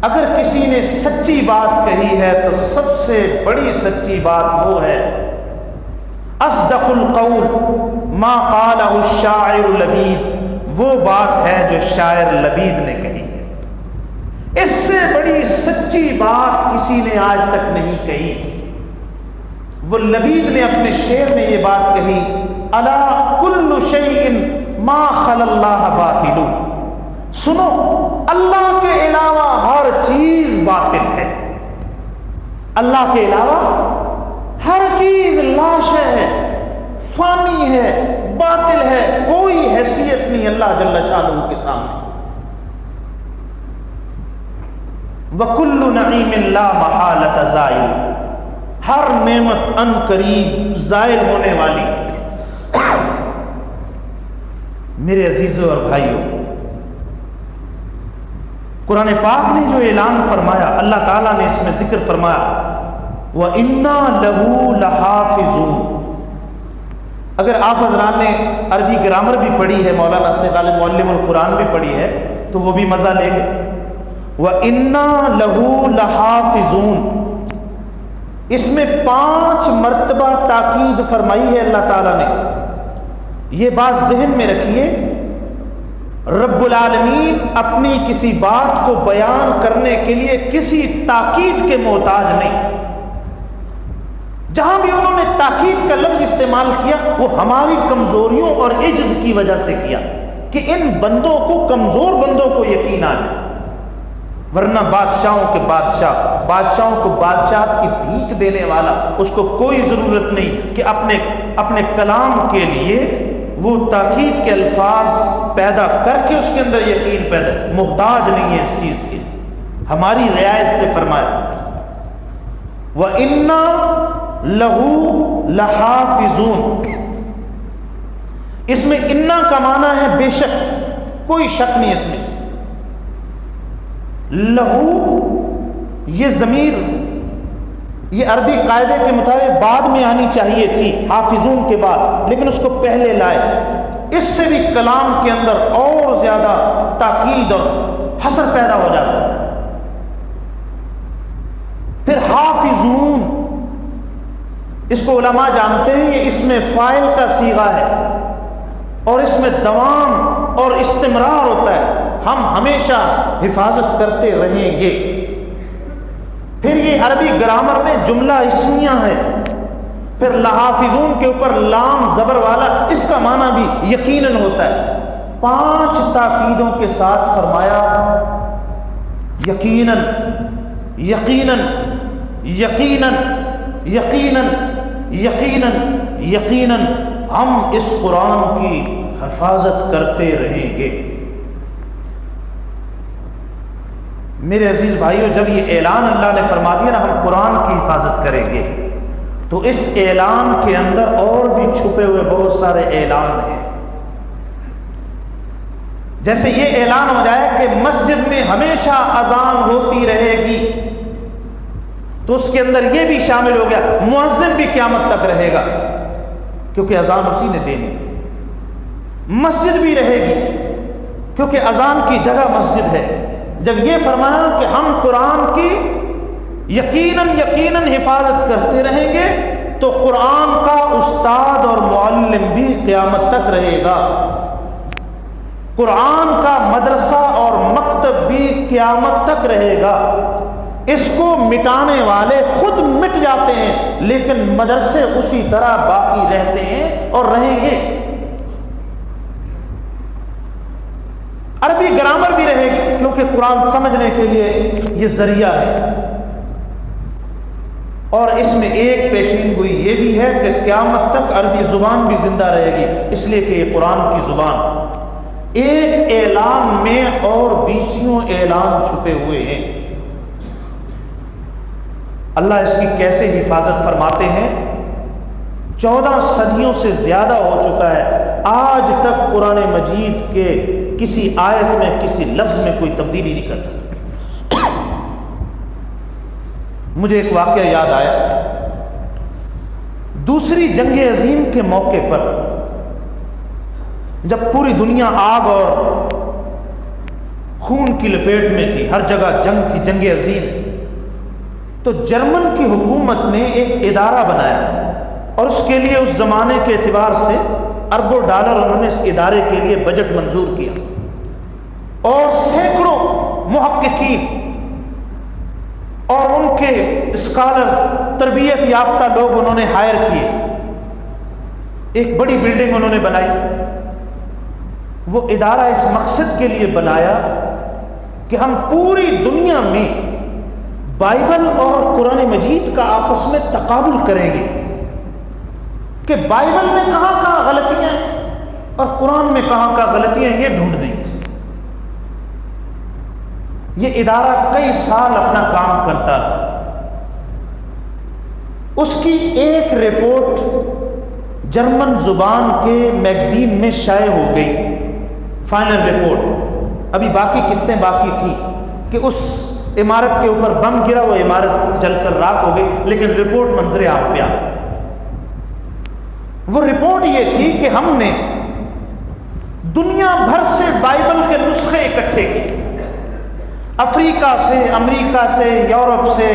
اگر کسی نے سچی بات کہی ہے تو سب سے بڑی سچی بات وہ ہے، اصدق القول ما قالہ الشاعر لبید، وہ بات ہے جو شاعر لبید نے کہی ہے. اس سے بڑی سچی بات کسی نے آج تک نہیں کہی. وہ لبید نے اپنے شعر میں یہ بات کہی، الا کل شیء ما خلا اللہ باطل، سنو اللہ کے علاوہ ہر چیز باطل ہے. اللہ کے علاوہ ہر چیز لاش ہے، فانی ہے، باطل ہے، کوئی حیثیت نہیں اللہ جل شانہ کے سامنے. وَكُلُّ نَعِيمٍ لَا مَحَالَةَ زَائِلٌ، ہر نعمت ان قریب زائل ہونے والی. میرے عزیزوں اور بھائیوں، قرآن پاک نے جو اعلان فرمایا، اللہ تعالیٰ نے اس میں ذکر فرمایا وَإِنَّا لَهُ لَحَافِظُونَ. اگر آپ حضرات نے عربی گرامر بھی پڑھی ہے، مولانا سے غالب معلم القرآن بھی پڑھی ہے، تو وہ بھی مزہ لیں گے. وَإِنَّا لَهُ لَحَافِظُونَ، اس میں 5 مرتبہ تاکید فرمائی ہے اللہ تعالیٰ نے. یہ بات ذہن میں رکھیے، رب العالمین اپنی کسی بات کو بیان کرنے کے لیے کسی تاکید کے محتاج نہیں. جہاں بھی انہوں نے تاکید کا لفظ استعمال کیا وہ ہماری کمزوریوں اور عجز کی وجہ سے کیا، کہ ان بندوں کو، کمزور بندوں کو یقین آ جائے. ورنہ بادشاہوں کے بادشاہ، بادشاہوں کو بادشاہت کی بھیک دینے والا، اس کو کوئی ضرورت نہیں کہ اپنے کلام کے لیے وہ تاکید کے الفاظ پیدا کر کے اس کے اندر یقین پیدا، محتاج نہیں ہے اس چیز کے. ہماری رعایت سے فرمایا وَإِنَّا لَهُ لَحَافِظُونَ. اس میں اِنَّا کا معنی ہے بے شک، کوئی شک نہیں اس میں. لہو یہ ضمیر، یہ عربی قاعدے کے مطابق بعد میں آنی چاہیے تھی حافظون کے بعد، لیکن اس کو پہلے لائے. اس سے بھی کلام کے اندر اور زیادہ تاکید اور حسر پیدا ہو جاتا ہے. پھر حافظون، اس کو علماء جانتے ہیں یہ اس میں فاعل کا صیغہ ہے اور اس میں دوام اور استمرار ہوتا ہے، ہم ہمیشہ حفاظت کرتے رہیں گے. پھر یہ عربی گرامر میں جملہ اسمیہ ہے. پھر لحافظون کے اوپر لام زبر والا، اس کا معنی بھی یقیناً ہوتا ہے. 5 تاکیدوں کے ساتھ فرمایا یقیناً، یقیناً، یقیناً، یقیناً، یقیناً، یقیناً ہم اس قرآن کی حفاظت کرتے رہیں گے. میرے عزیز بھائیو، جب یہ اعلان اللہ نے فرما دیا نا ہم قرآن کی حفاظت کریں گے، تو اس اعلان کے اندر اور بھی چھپے ہوئے بہت سارے اعلان ہیں. جیسے یہ اعلان ہو جائے کہ مسجد میں ہمیشہ اذان ہوتی رہے گی، تو اس کے اندر یہ بھی شامل ہو گیا مؤذن بھی قیامت تک رہے گا، کیونکہ اذان اسی نے دینی. مسجد بھی رہے گی کیونکہ اذان کی جگہ مسجد ہے. جب یہ فرمایا کہ ہم قرآن کی یقیناً یقیناً حفاظت کرتے رہیں گے، تو قرآن کا استاد اور معلم بھی قیامت تک رہے گا. قرآن کا مدرسہ اور مکتب بھی قیامت تک رہے گا. اس کو مٹانے والے خود مٹ جاتے ہیں، لیکن مدرسے اسی طرح باقی رہتے ہیں اور رہیں گے. عربی گرامر بھی رہے گی، کیونکہ کیونکہ قرآن سمجھنے کے لیے یہ ذریعہ ہے. اور اس میں ایک پیشین گوئی یہ بھی ہے کہ قیامت تک عربی زبان بھی زندہ رہے گی، اس لیے کہ یہ قرآن کی زبان، ایک اعلان میں اور 20 اعلان چھپے ہوئے ہیں۔ اللہ اس کی کیسے حفاظت فرماتے ہیں؟ 14 صدیوں سے زیادہ ہو چکا ہے، آج تک قرآن مجید کے کسی آیت میں کسی لفظ میں کوئی تبدیلی نہیں کر سکتا۔ مجھے ایک واقعہ یاد آیا، دوسری جنگ عظیم کے موقع پر جب پوری دنیا آگ اور خون کی لپیٹ میں تھی، ہر جگہ جنگ تھی، جنگ عظیم، تو جرمن کی حکومت نے ایک ادارہ بنایا اور اس کے لیے اس زمانے کے اعتبار سے اربوں ڈالر انہوں نے اس ادارے کے لیے بجٹ منظور کیا اور سینکڑوں محققین اور ان کے اسکالر، تربیت یافتہ لوگ انہوں نے ہائر کیے، ایک بڑی بلڈنگ انہوں نے بنائی۔ وہ ادارہ اس مقصد کے لیے بنایا کہ ہم پوری دنیا میں بائبل اور قرآن مجید کا آپس میں تقابل کریں گے کہ بائبل میں کہاں کہاں غلطیاں ہیں اور قرآن میں کہاں کہاں غلطیاں ہیں، یہ ڈھونڈ دیں گے۔ یہ ادارہ کئی سال اپنا کام کرتا ہے، اس کی ایک رپورٹ جرمن زبان کے میگزین میں شائع ہو گئی، فائنل رپورٹ۔ ابھی باقی قسطیں باقی تھیں کہ اس عمارت کے اوپر بم گرا، وہ عمارت جل کر راکھ ہو گئی، لیکن رپورٹ منظر عام پہ آ گئی۔ وہ رپورٹ یہ تھی کہ ہم نے دنیا بھر سے بائبل کے نسخے اکٹھے کیے، افریقہ سے، امریکہ سے، یورپ سے،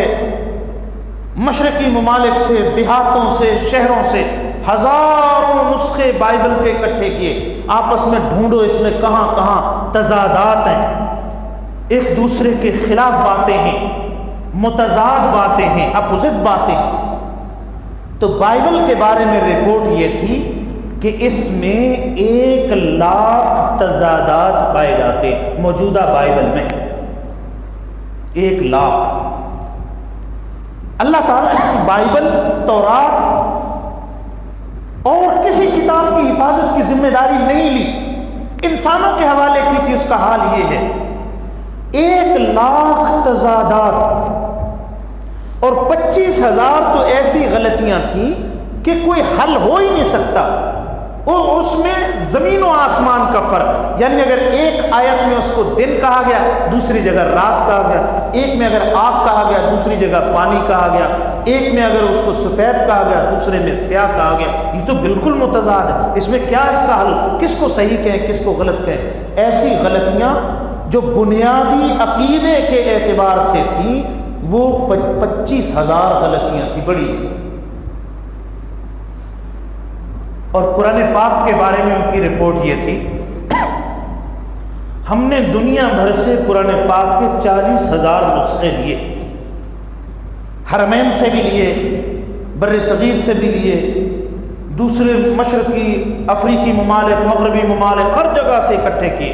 مشرقی ممالک سے، دیہاتوں سے، شہروں سے ہزاروں نسخے بائبل کے اکٹھے کیے، آپس میں ڈھونڈو اس میں کہاں کہاں تضادات ہیں، ایک دوسرے کے خلاف باتیں ہیں، متضاد باتیں ہیں، اپوزٹ باتیں ہیں۔ تو بائبل کے بارے میں رپورٹ یہ تھی کہ اس میں 1,00,000 تضادات پائے جاتے موجودہ بائبل میں، 1,00,000۔ اللہ تعالیٰ بائبل، تورات اور کسی کتاب کی حفاظت کی ذمہ داری نہیں لی، انسانوں کے حوالے کی تھی۔ اس کا حال یہ ہے 1,00,000 تضادات اور 25,000 تو ایسی غلطیاں تھیں کہ کوئی حل ہو ہی نہیں سکتا، اور اس میں زمین و آسمان کا فرق، یعنی اگر ایک آیت میں اس کو دن کہا گیا، دوسری جگہ رات کہا گیا، ایک میں اگر آگ کہا گیا، دوسری جگہ پانی کہا گیا، ایک میں اگر اس کو سفید کہا گیا، دوسرے میں سیاہ کہا گیا، یہ تو بالکل متضاد ہے۔ اس میں کیا اس کا حل، کس کو صحیح کہیں کس کو غلط کہیں؟ ایسی غلطیاں جو بنیادی عقیدے کے اعتبار سے تھیں، وہ 25,000 غلطیاں تھیں، بڑی۔ اور قرآن پاک کے بارے میں ان کی رپورٹ یہ تھی، ہم نے دنیا بھر سے قرآن پاک کے 40,000 نسخے لیے، حرمین سے بھی لیے، بر صغیر سے بھی لیے، دوسرے مشرقی افریقی ممالک، مغربی ممالک، ہر جگہ سے اکٹھے کیے،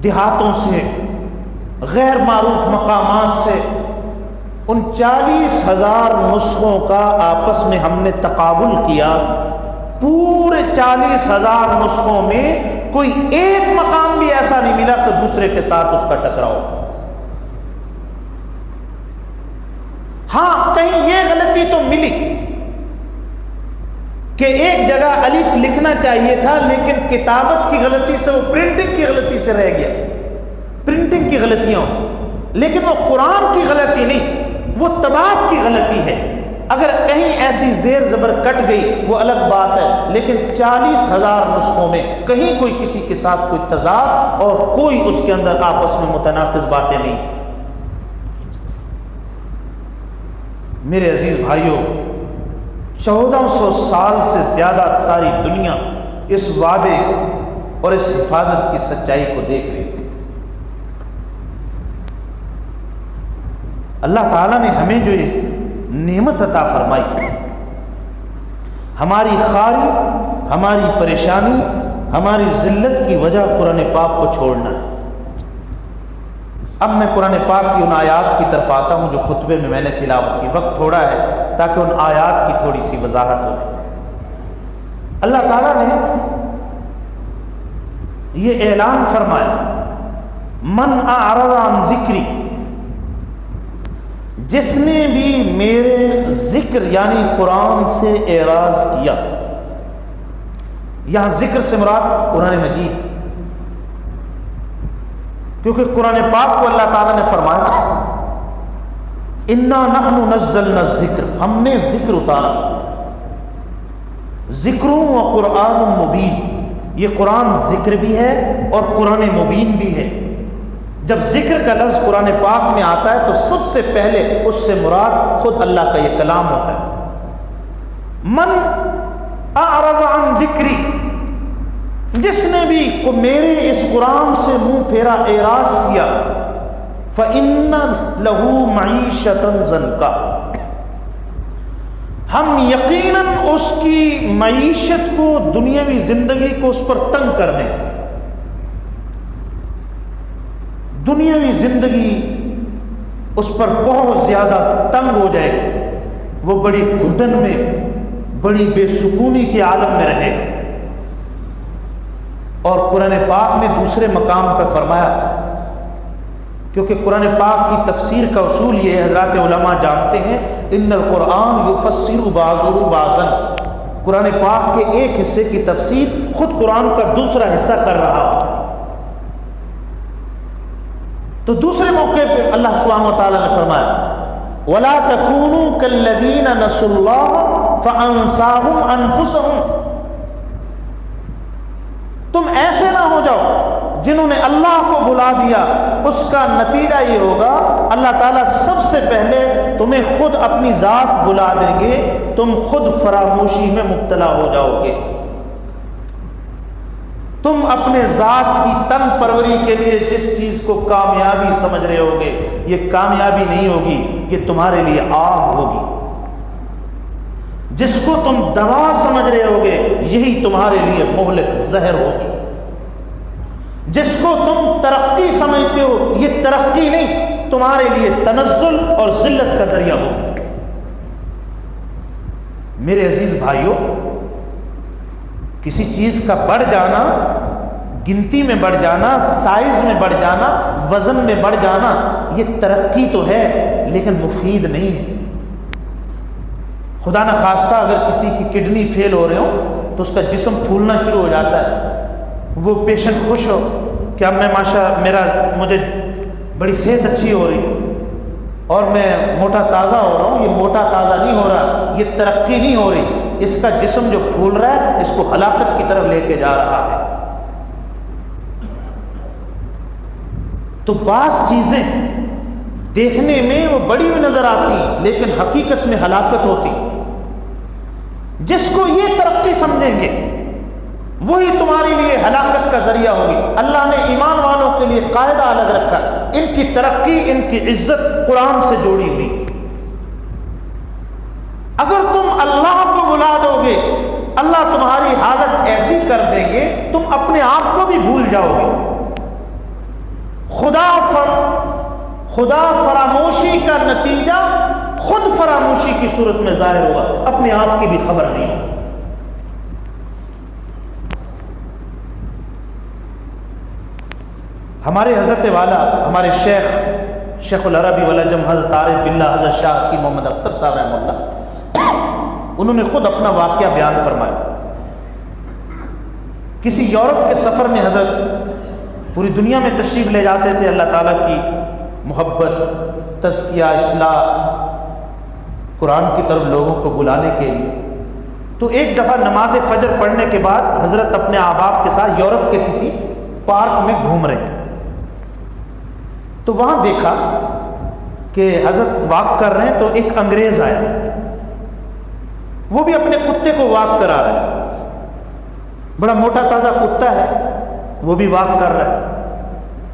دیہاتوں سے، غیر معروف مقامات سے۔ ان 40,000 نسخوں کا آپس میں ہم نے تقابل کیا، پورے 40,000 نسخوں میں کوئی ایک مقام بھی ایسا نہیں ملا کہ دوسرے کے ساتھ اس کا ٹکراؤ۔ ہاں کہیں یہ غلطی تو ملی کہ ایک جگہ الف لکھنا چاہیے تھا لیکن کتابت کی غلطی سے، وہ پرنٹنگ کی غلطی سے رہ گیا، پرنٹنگ کی غلطیاں ہوں، لیکن وہ قرآن کی غلطی نہیں، وہ طباعت کی غلطی ہے۔ اگر کہیں ایسی زیر زبر کٹ گئی وہ الگ بات ہے، لیکن 40,000 نسخوں میں کہیں کوئی کسی کے ساتھ کوئی تضاد اور کوئی اس کے اندر آپس میں متناقض باتیں نہیں تھیں۔ میرے عزیز بھائیوں، 1400 سال سے زیادہ ساری دنیا اس وعدے اور اس حفاظت کی سچائی کو دیکھ رہی تھی۔ اللہ تعالیٰ نے ہمیں جو یہ نعمت عطا فرمائی، ہماری خاری، ہماری پریشانی، ہماری ذلت کی وجہ قرآن پاک کو چھوڑنا ہے۔ اب میں قرآن پاک کی ان آیات کی طرف آتا ہوں جو خطبے میں نے تلاوت کی. وقت تھوڑا ہے تاکہ ان آیات کی تھوڑی سی وضاحت ہو. اللہ تعالیٰ نے یہ اعلان فرمایا من اعرض عن ذکری، جس نے بھی میرے ذکر یعنی قرآن سے اعراض کیا. یہاں ذکر سے مراد قرآن مجید، کیونکہ قرآن پاک کو اللہ تعالیٰ نے فرمایا انا نحن نزلنا الذکر، ہم نے ذکر اتارا. ذکر و قرآن مبین، یہ قرآن ذکر بھی ہے اور قرآن مبین بھی ہے. جب ذکر کا لفظ قرآن پاک میں آتا ہے تو سب سے پہلے اس سے مراد خود اللہ کا یہ کلام ہوتا ہے. من اعرض عن ذکری، جس نے بھی میرے اس قرآن سے منہ پھیرا، اعراض کیا، فإن له معیشۃ ضنکا، ہم یقیناً اس کی معیشت کو، دنیاوی زندگی کو اس پر تنگ کر دیں. دنیاوی زندگی اس پر بہت زیادہ تنگ ہو جائے، وہ بڑی گھٹن میں، بڑی بے سکونی کے عالم میں رہے. اور قرآن پاک نے دوسرے مقام پر فرمایا، کیونکہ قرآن پاک کی تفسیر کا اصول یہ ہے، حضرات علماء جانتے ہیں ان القرآن یفسر بعضہ بعضا، قرآن پاک کے ایک حصے کی تفسیر خود قرآن کا دوسرا حصہ کر رہا ہے. تو دوسرے موقع پہ اللہ سبحانہ وتعالیٰ نے فرمایا وَلَا تَكُونُوا كَالَّذِينَ نَسُوا اللَّهَ فَأَنسَاهُمْ أَنفُسَهُمْ، تم ایسے نہ ہو جاؤ جنہوں نے اللہ کو بھلا دیا. اس کا نتیجہ یہ ہوگا اللہ تعالیٰ سب سے پہلے تمہیں خود اپنی ذات بھلا دیں گے، تم خود فراموشی میں مبتلا ہو جاؤ گے. تم اپنے ذات کی تن پروری کے لیے جس چیز کو کامیابی سمجھ رہے ہوگے، یہ کامیابی نہیں ہوگی، یہ تمہارے لیے آگ ہوگی. جس کو تم دوا سمجھ رہے ہوگے یہی تمہارے لیے مہلک زہر ہوگی. جس کو تم ترقی سمجھتے ہو یہ ترقی نہیں، تمہارے لیے تنزل اور ذلت کا ذریعہ ہوگی. میرے عزیز بھائیوں، کسی چیز کا بڑھ جانا، گنتی میں بڑھ جانا، سائز میں بڑھ جانا، وزن میں بڑھ جانا، یہ ترقی تو ہے لیکن مفید نہیں ہے. خدا نہ خواستہ اگر کسی کی کڈنی فیل ہو رہے ہو تو اس کا جسم پھولنا شروع ہو جاتا ہے، وہ پیشنٹ خوش ہو کہ اب میں مجھے بڑی صحت اچھی ہو رہی اور میں موٹا تازہ ہو رہا ہوں. یہ موٹا تازہ نہیں ہو رہا، یہ ترقی نہیں ہو رہی، اس کا جسم جو پھول رہا ہے اس کو ہلاکت کی طرف لے کے جا رہا ہے. تو بعض چیزیں دیکھنے میں وہ بڑی ہوئی نظر آتی لیکن حقیقت میں ہلاکت ہوتی. جس کو یہ ترقی سمجھیں گے وہی تمہارے لیے ہلاکت کا ذریعہ ہوگی. اللہ نے ایمان والوں کے لیے قاعدہ الگ رکھا، ان کی ترقی، ان کی عزت قرآن سے جوڑی ہوئی. اگر تم اللہ کو بلا دو گے اللہ تمہاری حالت ایسی کر دیں گے تم اپنے آپ کو بھی بھول جاؤ گے. خدا فراموشی کا نتیجہ خود فراموشی کی صورت میں ظاہر ہوگا، اپنے آپ کی بھی خبر نہیں ہوگی. ہمارے حضرت والا، ہمارے شیخ العربی والعجم حضرت عارف باللہ حضرت شاہ کی محمد اختر صاحب رحمہ اللہ، انہوں نے خود اپنا واقعہ بیان فرمایا. کسی یورپ کے سفر میں حضرت پوری دنیا میں تشریف لے جاتے تھے اللہ تعالیٰ کی محبت، تزکیہ، اصلاح، قرآن کی طرف لوگوں کو بلانے کے لیے. تو ایک دفعہ نماز فجر پڑھنے کے بعد حضرت اپنے احباب کے ساتھ یورپ کے کسی پارک میں گھوم رہے ہیں. تو وہاں دیکھا کہ حضرت واک کر رہے ہیں تو ایک انگریز آیا، وہ بھی اپنے کتے کو واک کرا رہا ہے. بڑا موٹا تازہ کتا ہے، وہ بھی واک کر رہا ہے.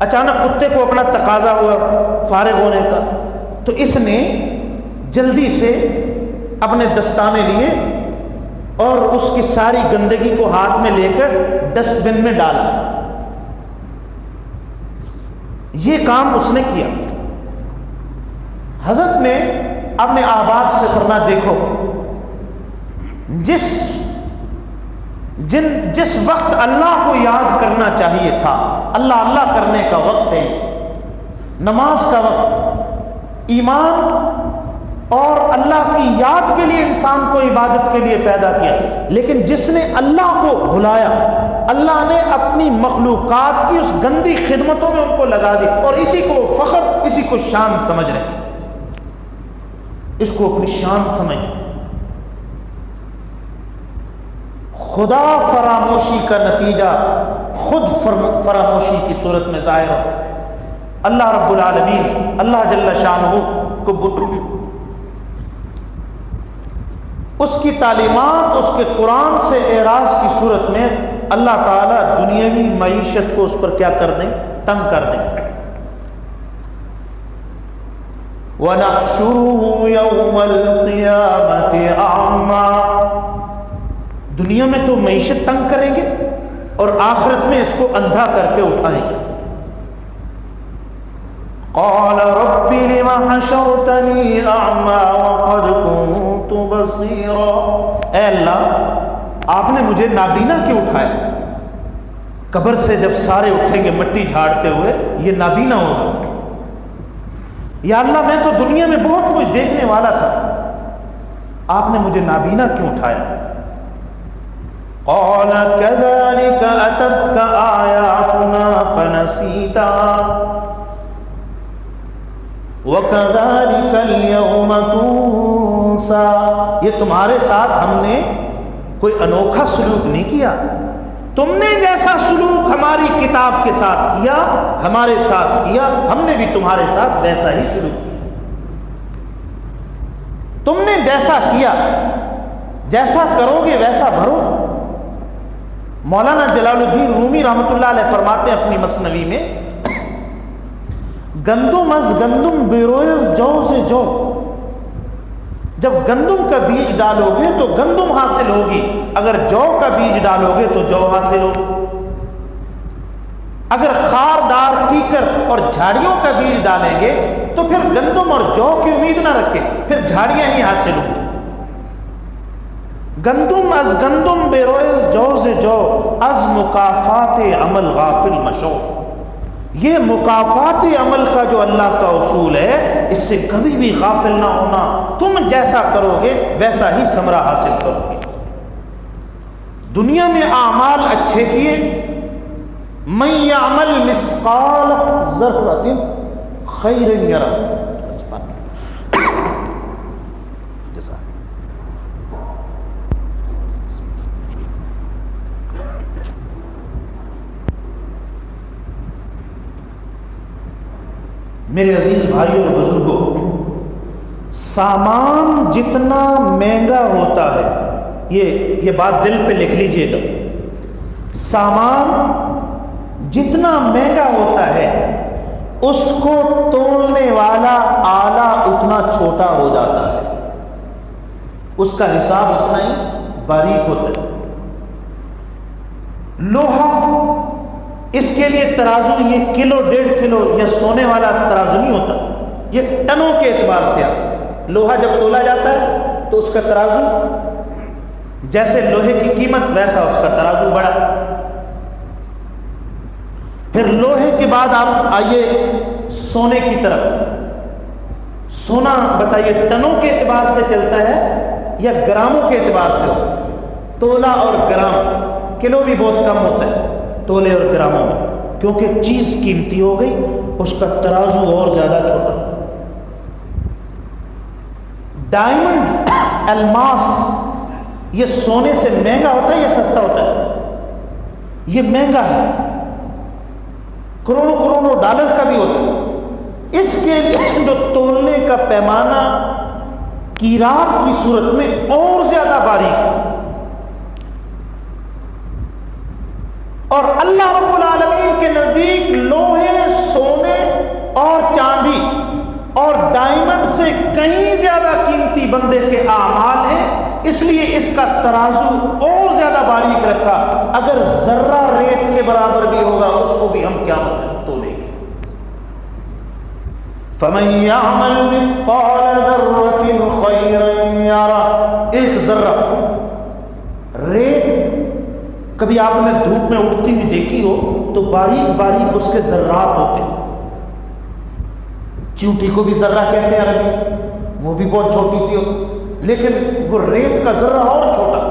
اچانک کتے کو اپنا تقاضا ہوا فارغ ہونے کا، تو اس نے جلدی سے اپنے دستانے لیے اور اس کی ساری گندگی کو ہاتھ میں لے کر ڈسٹ بن میں ڈالا. یہ کام اس نے کیا۔ حضرت نے اپنے احباب سے فرمایا دیکھو جس وقت اللہ کو یاد کرنا چاہیے تھا، اللہ اللہ کرنے کا وقت ہے، نماز کا وقت، ایمان اور اللہ کی یاد کے لیے انسان کو عبادت کے لیے پیدا کیا، لیکن جس نے اللہ کو بھلایا، اللہ نے اپنی مخلوقات کی اس گندی خدمتوں میں ان کو لگا دی، اور اسی کو فخر، اسی کو شان سمجھ رہے ہیں، اس کو اپنی شان سمجھ۔ خدا فراموشی کا نتیجہ خود فراموشی کی صورت میں ظاہر ہو۔ اللہ رب العالمین، اللہ جل شانہ کو اس کی تعلیمات، اس کے قرآن سے اعراض کی صورت میں اللہ تعالیٰ دنیاوی معیشت کو اس پر کیا کر دیں؟ تنگ کر دیں۔ وَنَحْشُرُهُ يَوْمَ الْقِيَامَةِ أَعْمَى، دنیا میں تو معیشت تنگ کریں گے اور آخرت میں اس کو اندھا کر کے اٹھائیں گے۔ قال رب لم حشرتنی اعمی وقد كنت بصیرا، اے اللہ آپ نے مجھے نابینا کیوں اٹھایا؟ قبر سے جب سارے اٹھیں گے مٹی جھاڑتے ہوئے، یہ نابینا ہوگا۔ یا اللہ میں تو دنیا میں بہت کچھ دیکھنے والا تھا، آپ نے مجھے نابینا کیوں اٹھایا؟ قال كذلك أتتك آياتنا فنسيتها وَكَذَلِكَ الْيَوْمَ تُنسَى، یہ تمہارے ساتھ ہم نے کوئی انوکھا سلوک نہیں کیا، تم نے جیسا سلوک ہماری کتاب کے ساتھ کیا، ہمارے ساتھ کیا، ہم نے بھی تمہارے ساتھ ویسا ہی سلوک کیا، تم نے جیسا کیا جیسا کرو گے ویسا بھرو۔ مولانا جلال الدین رومی رحمۃ اللہ علیہ فرماتے ہیں اپنی مثنوی میں، گندم از گندم بیروئے جو سے جو، جب گندم کا بیج ڈالو گے تو گندم حاصل ہوگی، اگر جو کا بیج ڈالو گے تو جو حاصل ہوگی۔ اگر خاردار کیکر اور جھاڑیوں کا بیج ڈالیں گے تو پھر گندم اور جو کی امید نہ رکھے، پھر جھاڑیاں ہی حاصل ہوں گی۔ گندم از گندم بیروئے جو سے جو، از مکافات عمل غافل مشو، یہ مکافات عمل کا جو اللہ کا اصول ہے، اس سے کبھی بھی غافل نہ ہونا، تم جیسا کرو گے ویسا ہی ثمرہ حاصل کرو گے۔ دنیا میں اعمال اچھے کیے، من یعمل مثقال ذرۃ خیر یرہ، میرے عزیز بھائیوں اور بزرگوں، سامان جتنا مہنگا ہوتا ہے، یہ بات دل پہ لکھ لیجئے گا، سامان جتنا مہنگا ہوتا ہے اس کو تولنے والا آلہ اتنا چھوٹا ہو جاتا ہے، اس کا حساب اتنا ہی باریک ہوتا ہے۔ لوہا، اس کے لیے ترازو یہ کلو 1.5 کلو یا سونے والا ترازو نہیں ہوتا، یہ ٹنوں کے اعتبار سے آتا۔ لوہا جب تولا جاتا ہے تو اس کا ترازو، جیسے لوہے کی قیمت ویسا اس کا ترازو بڑا۔ پھر لوہے کے بعد آپ آئیے سونے کی طرف۔ سونا بتائیے ٹنوں کے اعتبار سے چلتا ہے یا گراموں کے اعتبار سے ہو؟ تولا اور گرام، کلو بھی بہت کم ہوتا ہے تولے اور گراموں میں، کیونکہ چیز قیمتی ہو گئی، اس کا ترازو اور زیادہ چھوٹا۔ ڈائمنڈ، الماس، یہ سونے سے مہنگا ہوتا ہے یا سستا ہوتا ہے؟ یہ مہنگا ہے، کروڑوں کروڑوں ڈالر کا بھی ہوتا ہے۔ اس کے لیے جو تولنے کا پیمانہ قیراط کی صورت میں اور زیادہ باریک ہے، اور اللہ رب العالمین کے نزدیک لوہے، سونے اور چاندی اور ڈائمنڈ سے کہیں زیادہ قیمتی بندے کے اعمال ہیں، اس لیے اس کا ترازو اور زیادہ باریک رکھا۔ اگر ذرہ ریت کے برابر بھی ہوگا اس کو بھی ہم قیامت میں تولیں گے۔ فمن يعمل مثقال ذرة خيرا يره، ایک ذرہ ریت کبھی آپ نے دھوپ میں اڑتی ہوئی دیکھی ہو تو باریک باریک اس کے ذرات ہوتے ہیں. چیونٹی کو بھی ذرہ کہتے ہیں عربی، وہ بھی بہت چھوٹی سی ہو، لیکن وہ ریت کا ذرہ اور چھوٹا.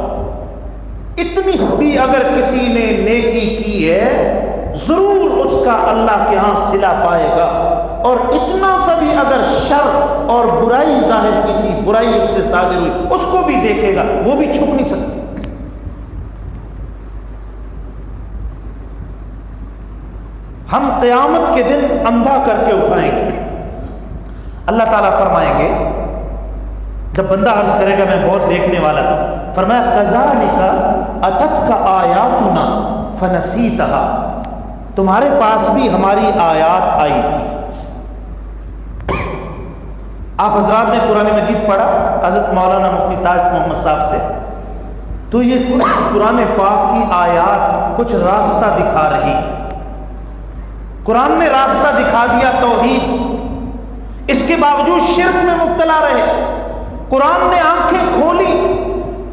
اتنی بھی اگر کسی نے نیکی کی ہے ضرور اس کا اللہ کے ہاں صلہ پائے گا، اور اتنا سا بھی اگر شر اور برائی ظاہر کی تھی، برائی اس سے صادر ہوئی، اس کو بھی دیکھے گا، وہ بھی چھپ نہیں سکتی. ہم قیامت کے دن اندھا کر کے اٹھائیں گے. اللہ تعالیٰ فرمائیں گے، جب بندہ عرض کرے گا میں بہت دیکھنے والا تھا، فرمایا کذالک اتتک آیاتنا فنسیتها، تمہارے پاس بھی ہماری آیات آئی تھی. آپ حضرات نے قرآن مجید پڑھا حضرت مولانا مفتی تاج محمد صاحب سے، تو یہ قرآن پاک کی آیات کچھ راستہ دکھا رہی. قرآن نے راستہ دکھا دیا توحید، اس کے باوجود شرک میں مبتلا رہے. قرآن نے آنکھیں کھولی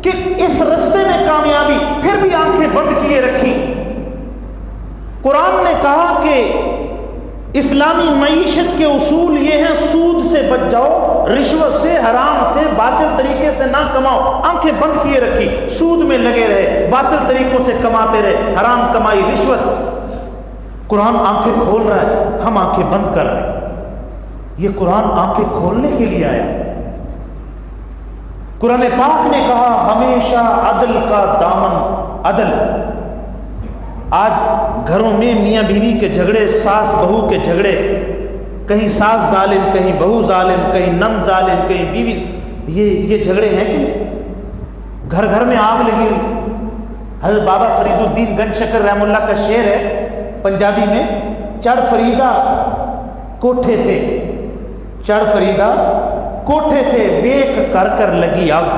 کہ اس رستے میں کامیابی، پھر بھی آنکھیں بند کیے رکھی. قرآن نے کہا کہ اسلامی معیشت کے اصول یہ ہیں، سود سے بچ جاؤ، رشوت سے، حرام سے، باطل طریقے سے نہ کماؤ. آنکھیں بند کیے رکھی، سود میں لگے رہے، باطل طریقوں سے کماتے رہے، حرام کمائی، رشوت. قرآن آنکھیں کھول رہا ہے، ہم آنکھیں بند کر رہے ہیں. یہ قرآن آنکھیں کھولنے کے لیے آیا. قرآن پاک نے کہا ہمیشہ عدل کا دامن، عدل. آج گھروں میں میاں بیوی کے جھگڑے، ساس بہو کے جھگڑے، کہیں ساس ظالم، کہیں بہو ظالم، کہیں نند ظالم، کہیں بیوی، یہ جھگڑے ہیں کہ گھر گھر میں آگ لگی ہوئی. حضرت بابا فرید الدین گنج شکر رحم اللہ کا شعر ہے پنجابی میں، چڑھ فریدہ کوٹھے تھے، چڑھ فریدہ کوٹھے تھے، ویک کر کر لگی آگ،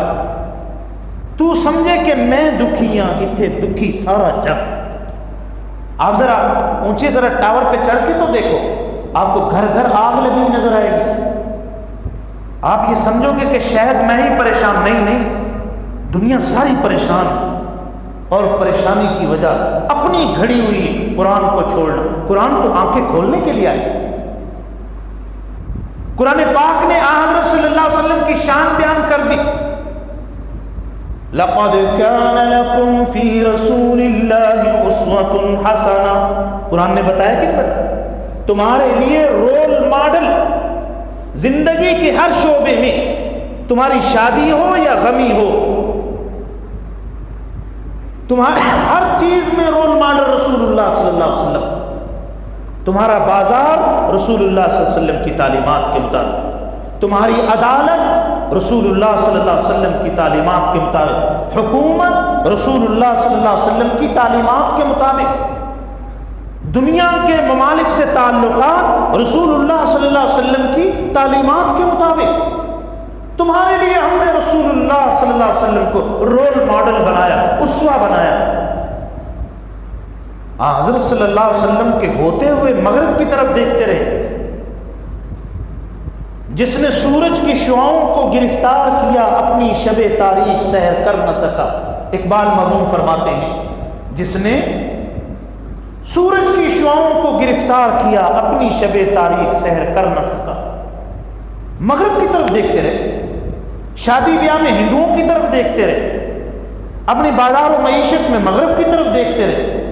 تو سمجھے کہ میں دکھیاں اتھے دکھی سارا جگ. آپ ذرا اونچے ذرا ٹاور پہ چڑھ کے تو دیکھو، آپ کو گھر گھر آگ لگی ہوئی نظر آئے گی. آپ یہ سمجھو گے کہ شاید میں ہی پریشان، نہیں، دنیا ساری پریشان ہے. اور پریشانی کی وجہ اپنی گھڑی ہوئی قرآن کو چھوڑنا. قرآن تو آنکھیں کھولنے کے لیے آئے. قرآن پاک نے حضرت صلی اللہ علیہ وسلم کی شان بیان کر دی. لَقَدْ كَانَ لَكُمْ فِي رَسُولِ اللَّهِ أُسْوَةٌ حَسَنَةٌ، قرآن نے بتایا کہ نہیں بتایا، تمہارے لیے رول ماڈل زندگی کے ہر شعبے میں، تمہاری شادی ہو یا غمی ہو، تمہارے ہر چیز میں رول ماڈل رسول اللہ صلی اللہ علیہ وسلم. تمہارا بازار رسول اللہ صلی اللہ علیہ وسلم کی تعلیمات کے مطابق، تمہاری عدالت رسول اللہ صلی اللہ علیہ وسلم کی تعلیمات کے مطابق، حکومت رسول اللہ صلی اللہ علیہ وسلم کی تعلیمات کے مطابق، دنیا کے ممالک سے تعلقات رسول اللہ صلی اللہ علیہ وسلم کی تعلیمات کے مطابق. تمہارے لیے ہم نے رسول اللہ صلی اللہ علیہ وسلم کو رول ماڈل بنایا، اسوہ بنایا. حضرت صلی اللہ علیہ وسلم کے ہوتے ہوئے مغرب کی طرف دیکھتے رہے. جس نے سورج کی شعاؤں کو گرفتار کیا اپنی شب تاریک سحر کر نہ سکا. اقبال مرحوم فرماتے ہیں جس نے سورج کی شعاؤں کو گرفتار کیا اپنی شب تاریک سحر کر نہ سکا. مغرب کی طرف دیکھتے رہے، شادی بیاہ میں ہندوؤں کی طرف دیکھتے رہے، اپنی بازار و معیشت میں مغرب کی طرف دیکھتے رہے.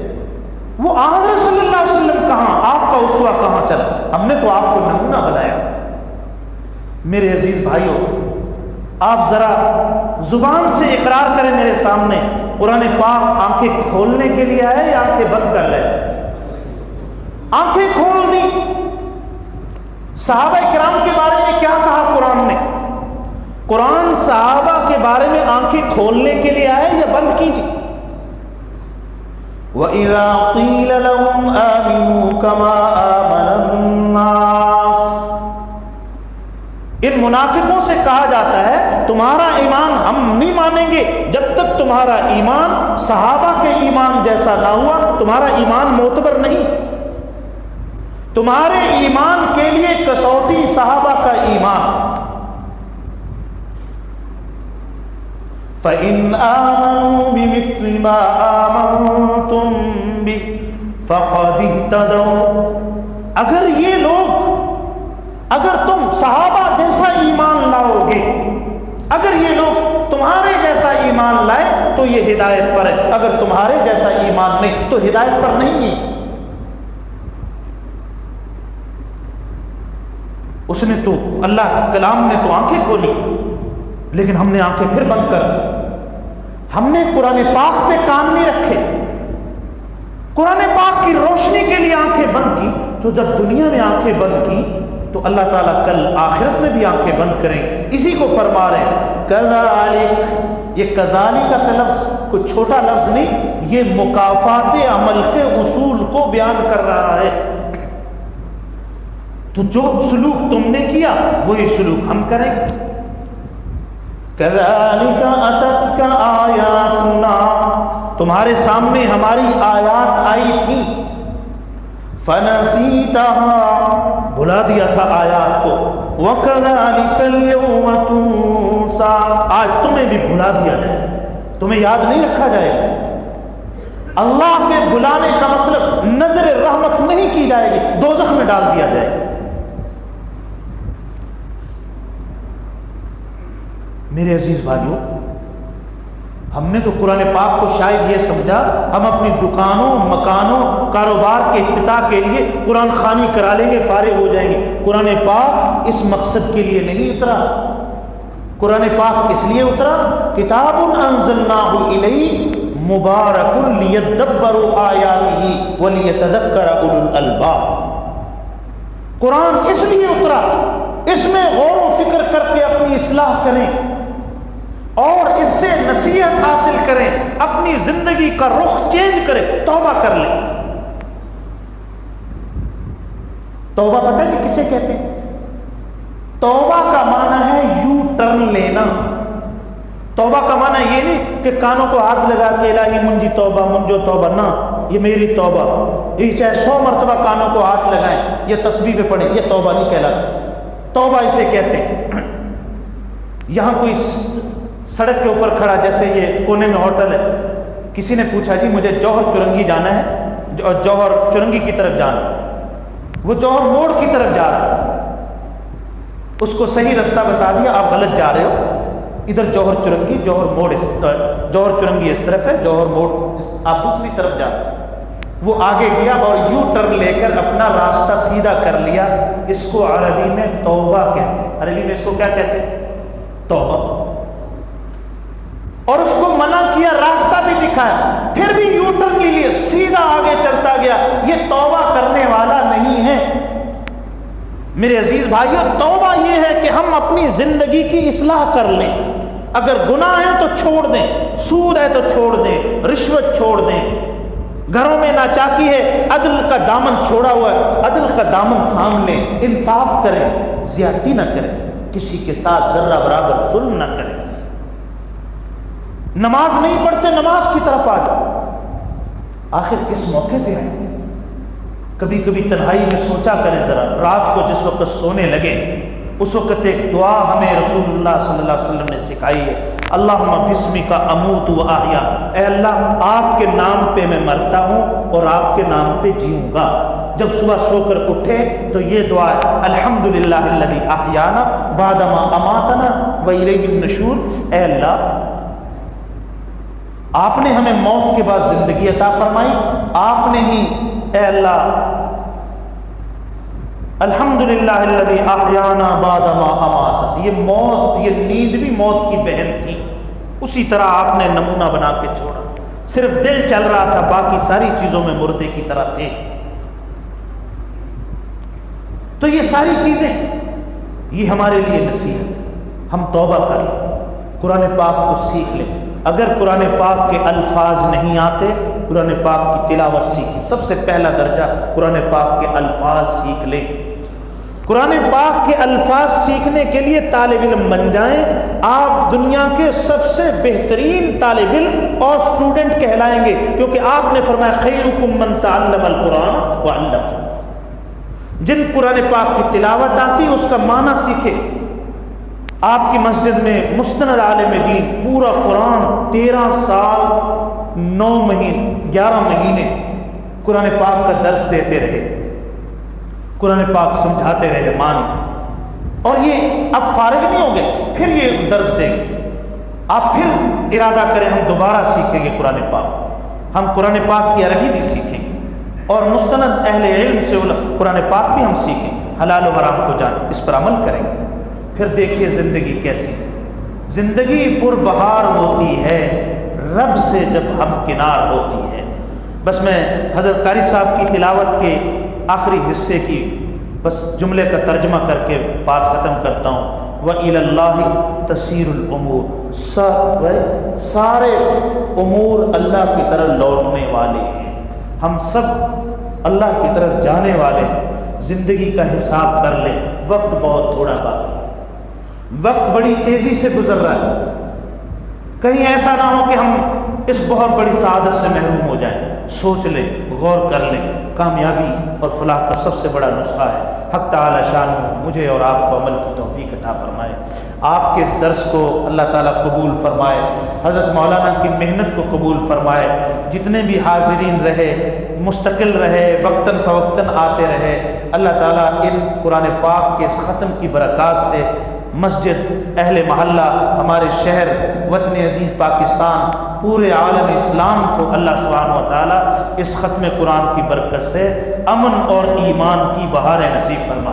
وہ حضرت صلی اللہ علیہ وسلم کہاں، آپ کا اسوہ کہاں چلا؟ ہم نے تو آپ کو نمونہ بنایا تھا. میرے عزیز بھائیوں، آپ ذرا زبان سے اقرار کریں میرے سامنے، قرآن پاک آنکھیں کھولنے کے لیے آئے یا آنکھیں بند کر رہے؟ آنکھیں کھول دی. صحابہ کرام کے بارے میں کیا کہا قرآن نے؟ قرآن صحابہ کے بارے میں آنکھیں کھولنے کے لیے آئے یا بند کیجیے. وَإِذَا قِيلَ لَهُمْ آمِنُوا كَمَا آمَنَ النَّاسُ، ان منافقوں سے کہا جاتا ہے تمہارا ایمان ہم نہیں مانیں گے جب تک تمہارا ایمان صحابہ کے ایمان جیسا نہ ہوا، تمہارا ایمان معتبر نہیں. تمہارے ایمان کے لیے کسوٹی صحابہ کا ایمان. فَإِنْ آمَنُوا بِمِثْلِ مَا آمَنْتُمْ بِهِ فَقَدِ اهْتَدَوْا. اگر یہ لوگ، اگر تم صحابہ جیسا ایمان لاؤ گے، اگر یہ لوگ تمہارے جیسا ایمان لائے تو یہ ہدایت پر ہے، اگر تمہارے جیسا ایمان نہیں تو ہدایت پر نہیں ہے. اس نے تو، اللہ کے کلام نے تو آنکھیں کھولی، لیکن ہم نے آنکھیں پھر بند کر دی. ہم نے قرآن پاک پہ کان نہیں رکھے، قرآن پاک کی روشنی کے لیے آنکھیں بند کی. تو جب دنیا میں آنکھیں بند کی تو اللہ تعالیٰ کل آخرت میں بھی آنکھیں بند کریں. اسی کو فرما رہے ہیں کذالک. یہ کذالک کا لفظ کوئی چھوٹا لفظ نہیں، یہ مکافات عمل کے اصول کو بیان کر رہا ہے. تو جو سلوک تم نے کیا وہی سلوک ہم کریں. کذالک اتتک آیاتنا. تمہارے سامنے ہماری آیات آئی تھی. فنسیتها. بھلا دیا تھا آیات کو. وکذالک اليوم تنسا. آج تمہیں بھی بھلا دیا جائے، تمہیں یاد نہیں رکھا جائے گا. اللہ کے بلانے کا مطلب نظر رحمت نہیں کی جائے گی، دوزخ میں ڈال دیا جائے گا. میرے عزیز بھائیوں، ہم نے تو قرآن پاک کو شاید یہ سمجھا ہم اپنی دکانوں، مکانوں، کاروبار کے افتتاح کے لیے قرآن خوانی کرا لیں گے، فارغ ہو جائیں گے. قرآن پاک اس مقصد کے لیے نہیں اترا. قرآن پاک اس لیے اترا کتاب انزلناہ الیک مبارک لیدبروا آیاتہ ولیتذکر اولو الالباب. قرآن اس لیے اترا، اس میں غور و فکر کر کے اپنی اصلاح کریں اور اس سے نصیحت حاصل کریں، اپنی زندگی کا رخ چینج کریں، توبہ کر لیں. توبہ پتہ ہے کسے کہتے ہیں؟ توبہ کا معنی ہے یو ٹرن لینا. توبہ کا معنی یہ نہیں کہ کانوں کو ہاتھ لگا کے الہی منجی توبہ منجو توبہ، نہ، یہ میری توبہ. یہ چاہے 100 مرتبہ کانوں کو ہاتھ لگائیں یا تسبیح پہ پڑھیں، یہ توبہ نہیں کہلاتا. توبہ اسے کہتے ہیں یہاں کوئی سڑک کے اوپر کھڑا، جیسے یہ کونے میں ہوٹل ہے، کسی نے پوچھا جی مجھے جوہر چرنگی جانا ہے، جوہر چرنگی کی طرف جانا ہے. وہ جوہر موڑ کی طرف جا رہا تھا، اس کو صحیح رستہ بتا دیا، آپ غلط جا رہے ہو، ادھر جوہر چرنگی، جوہر موڑ جوہر چرنگی اس طرف ہے، جوہر موڑ آپ دوسری طرف جا رہے. وہ آگے گیا اور یو ٹرن لے کر اپنا راستہ سیدھا کر لیا. اس کو عربی میں توبہ کہتے ہیں. عربی میں اس کو کیا کہتے ہیں؟ توبہ. اور اس کو منع کیا، راستہ بھی دکھایا، پھر بھی یو ٹرن لے لیا، سیدھا آگے چلتا گیا. یہ توبہ کرنے والا نہیں ہے. میرے عزیز بھائیو، توبہ یہ ہے کہ ہم اپنی زندگی کی اصلاح کر لیں. اگر گناہ ہے تو چھوڑ دیں، سود ہے تو چھوڑ دیں، رشوت چھوڑ دیں، گھروں میں ناچاکی ہے، عدل کا دامن چھوڑا ہوا ہے، عدل کا دامن تھام لیں، انصاف کریں، زیادتی نہ کریں، کسی کے ساتھ ذرہ برابر ظلم نہ کریں. نماز نہیں پڑھتے، نماز کی طرف آ جائیں. آخر کس موقع پہ آئیں گے؟ کبھی کبھی تنہائی میں سوچا کریں ذرا، رات کو جس وقت سونے لگے اس وقت ایک دعا ہمیں رسول اللہ صلی اللہ علیہ وسلم نے سکھائی ہے. اللہم بسمک اموت و احیا. اے اللہ، آپ کے نام پہ میں مرتا ہوں اور آپ کے نام پہ جیوں گا. جب صبح سو کر اٹھے تو یہ دعا ہے، الحمدللہ الذی احیانا بعد ما اماتنا و الیہ النشور. اے اللہ، آپ نے ہمیں موت کے بعد زندگی عطا فرمائی، آپ نے ہی، اے اللہ، الحمدللہ الذی احیانا بعد ما اماتنا. یہ موت، یہ نیند بھی موت کی بہن تھی، اسی طرح آپ نے نمونہ بنا کے چھوڑا. صرف دل چل رہا تھا، باقی ساری چیزوں میں مردے کی طرح تھے. تو یہ ساری چیزیں، یہ ہمارے لیے نصیحت. ہم توبہ کر لیں، قرآن پاک کو سیکھ لیں. اگر قرآن پاک کے الفاظ نہیں آتے، قرآن پاک کی تلاوت سیکھیں. سب سے پہلا درجہ قرآن پاک کے الفاظ سیکھ لیں. قرآن پاک کے الفاظ سیکھنے کے لیے طالب علم بن جائیں. آپ دنیا کے سب سے بہترین طالب علم اور اسٹوڈنٹ کہلائیں گے، کیونکہ آپ نے فرمایا خیرکم من تعلم القرآن وعلمہ. جن قرآن پاک کی تلاوت آتی اس کا معنی سیکھے۔ آپ کی مسجد میں مستند عالم دین پورا قرآن 13 سال 11 مہینے قرآن پاک کا درس دیتے رہے، قرآن پاک سمجھاتے رہے معنی، اور یہ اب فارغ نہیں ہو گئے، پھر یہ درس دیں گے۔ آپ پھر ارادہ کریں ہم دوبارہ سیکھیں گے قرآن پاک، ہم قرآن پاک کی عربی بھی سیکھیں گے، اور مستند اہل علم سے قرآن پاک بھی ہم سیکھیں، حلال و حرام کو جان، اس پر عمل کریں گے۔ پھر دیکھیے زندگی کیسی ہے، زندگی پربہار ہوتی ہے رب سے جب ہم کنار ہوتی ہے۔ بس میں حضرت قاری صاحب کی تلاوت کے آخری حصے کی بس جملے کا ترجمہ کر کے بات ختم کرتا ہوں۔ وَإِلَى اللَّهِ تَسِيرُ الْأُمُورِ، سارے امور اللہ کی طرف لوٹنے والے ہیں، ہم سب اللہ کی طرف جانے والے ہیں۔ زندگی کا حساب کر لیں، وقت بہت تھوڑا باقی ہے، وقت بڑی تیزی سے گزر رہا ہے، کہیں ایسا نہ ہو کہ ہم اس بہت بڑی سعادت سے محروم ہو جائیں۔ سوچ لیں، غور کر لیں، کامیابی اور فلاح کا سب سے بڑا نسخہ ہے۔ حق تعالی شانہ مجھے اور آپ کو عمل کی توفیق عطا فرمائے، آپ کے اس درس کو اللہ تعالیٰ قبول فرمائے، حضرت مولانا کی محنت کو قبول فرمائے، جتنے بھی حاضرین رہے مستقل رہے، وقتاً فوقتاً آتے رہے، اللہ تعالیٰ ان قرآن پاک کے اس ختم کی برکات سے مسجد، اہل محلہ، ہمارے شہر، وطن عزیز پاکستان، پورے عالم اسلام کو اللہ سبحانہ و تعالیٰ اس ختم قرآن کی برکت سے امن اور ایمان کی بہاریں نصیب فرما،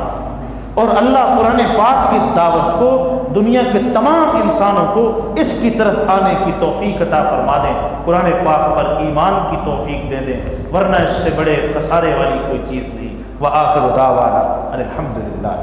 اور اللہ قرآن پاک کی اس دعوت کو دنیا کے تمام انسانوں کو اس کی طرف آنے کی توفیق عطا فرما دیں، قرآن پاک پر ایمان کی توفیق دے دیں، ورنہ اس سے بڑے خسارے والی کوئی چیز نہیں۔ وآخر دعوانا ان الحمد للہ۔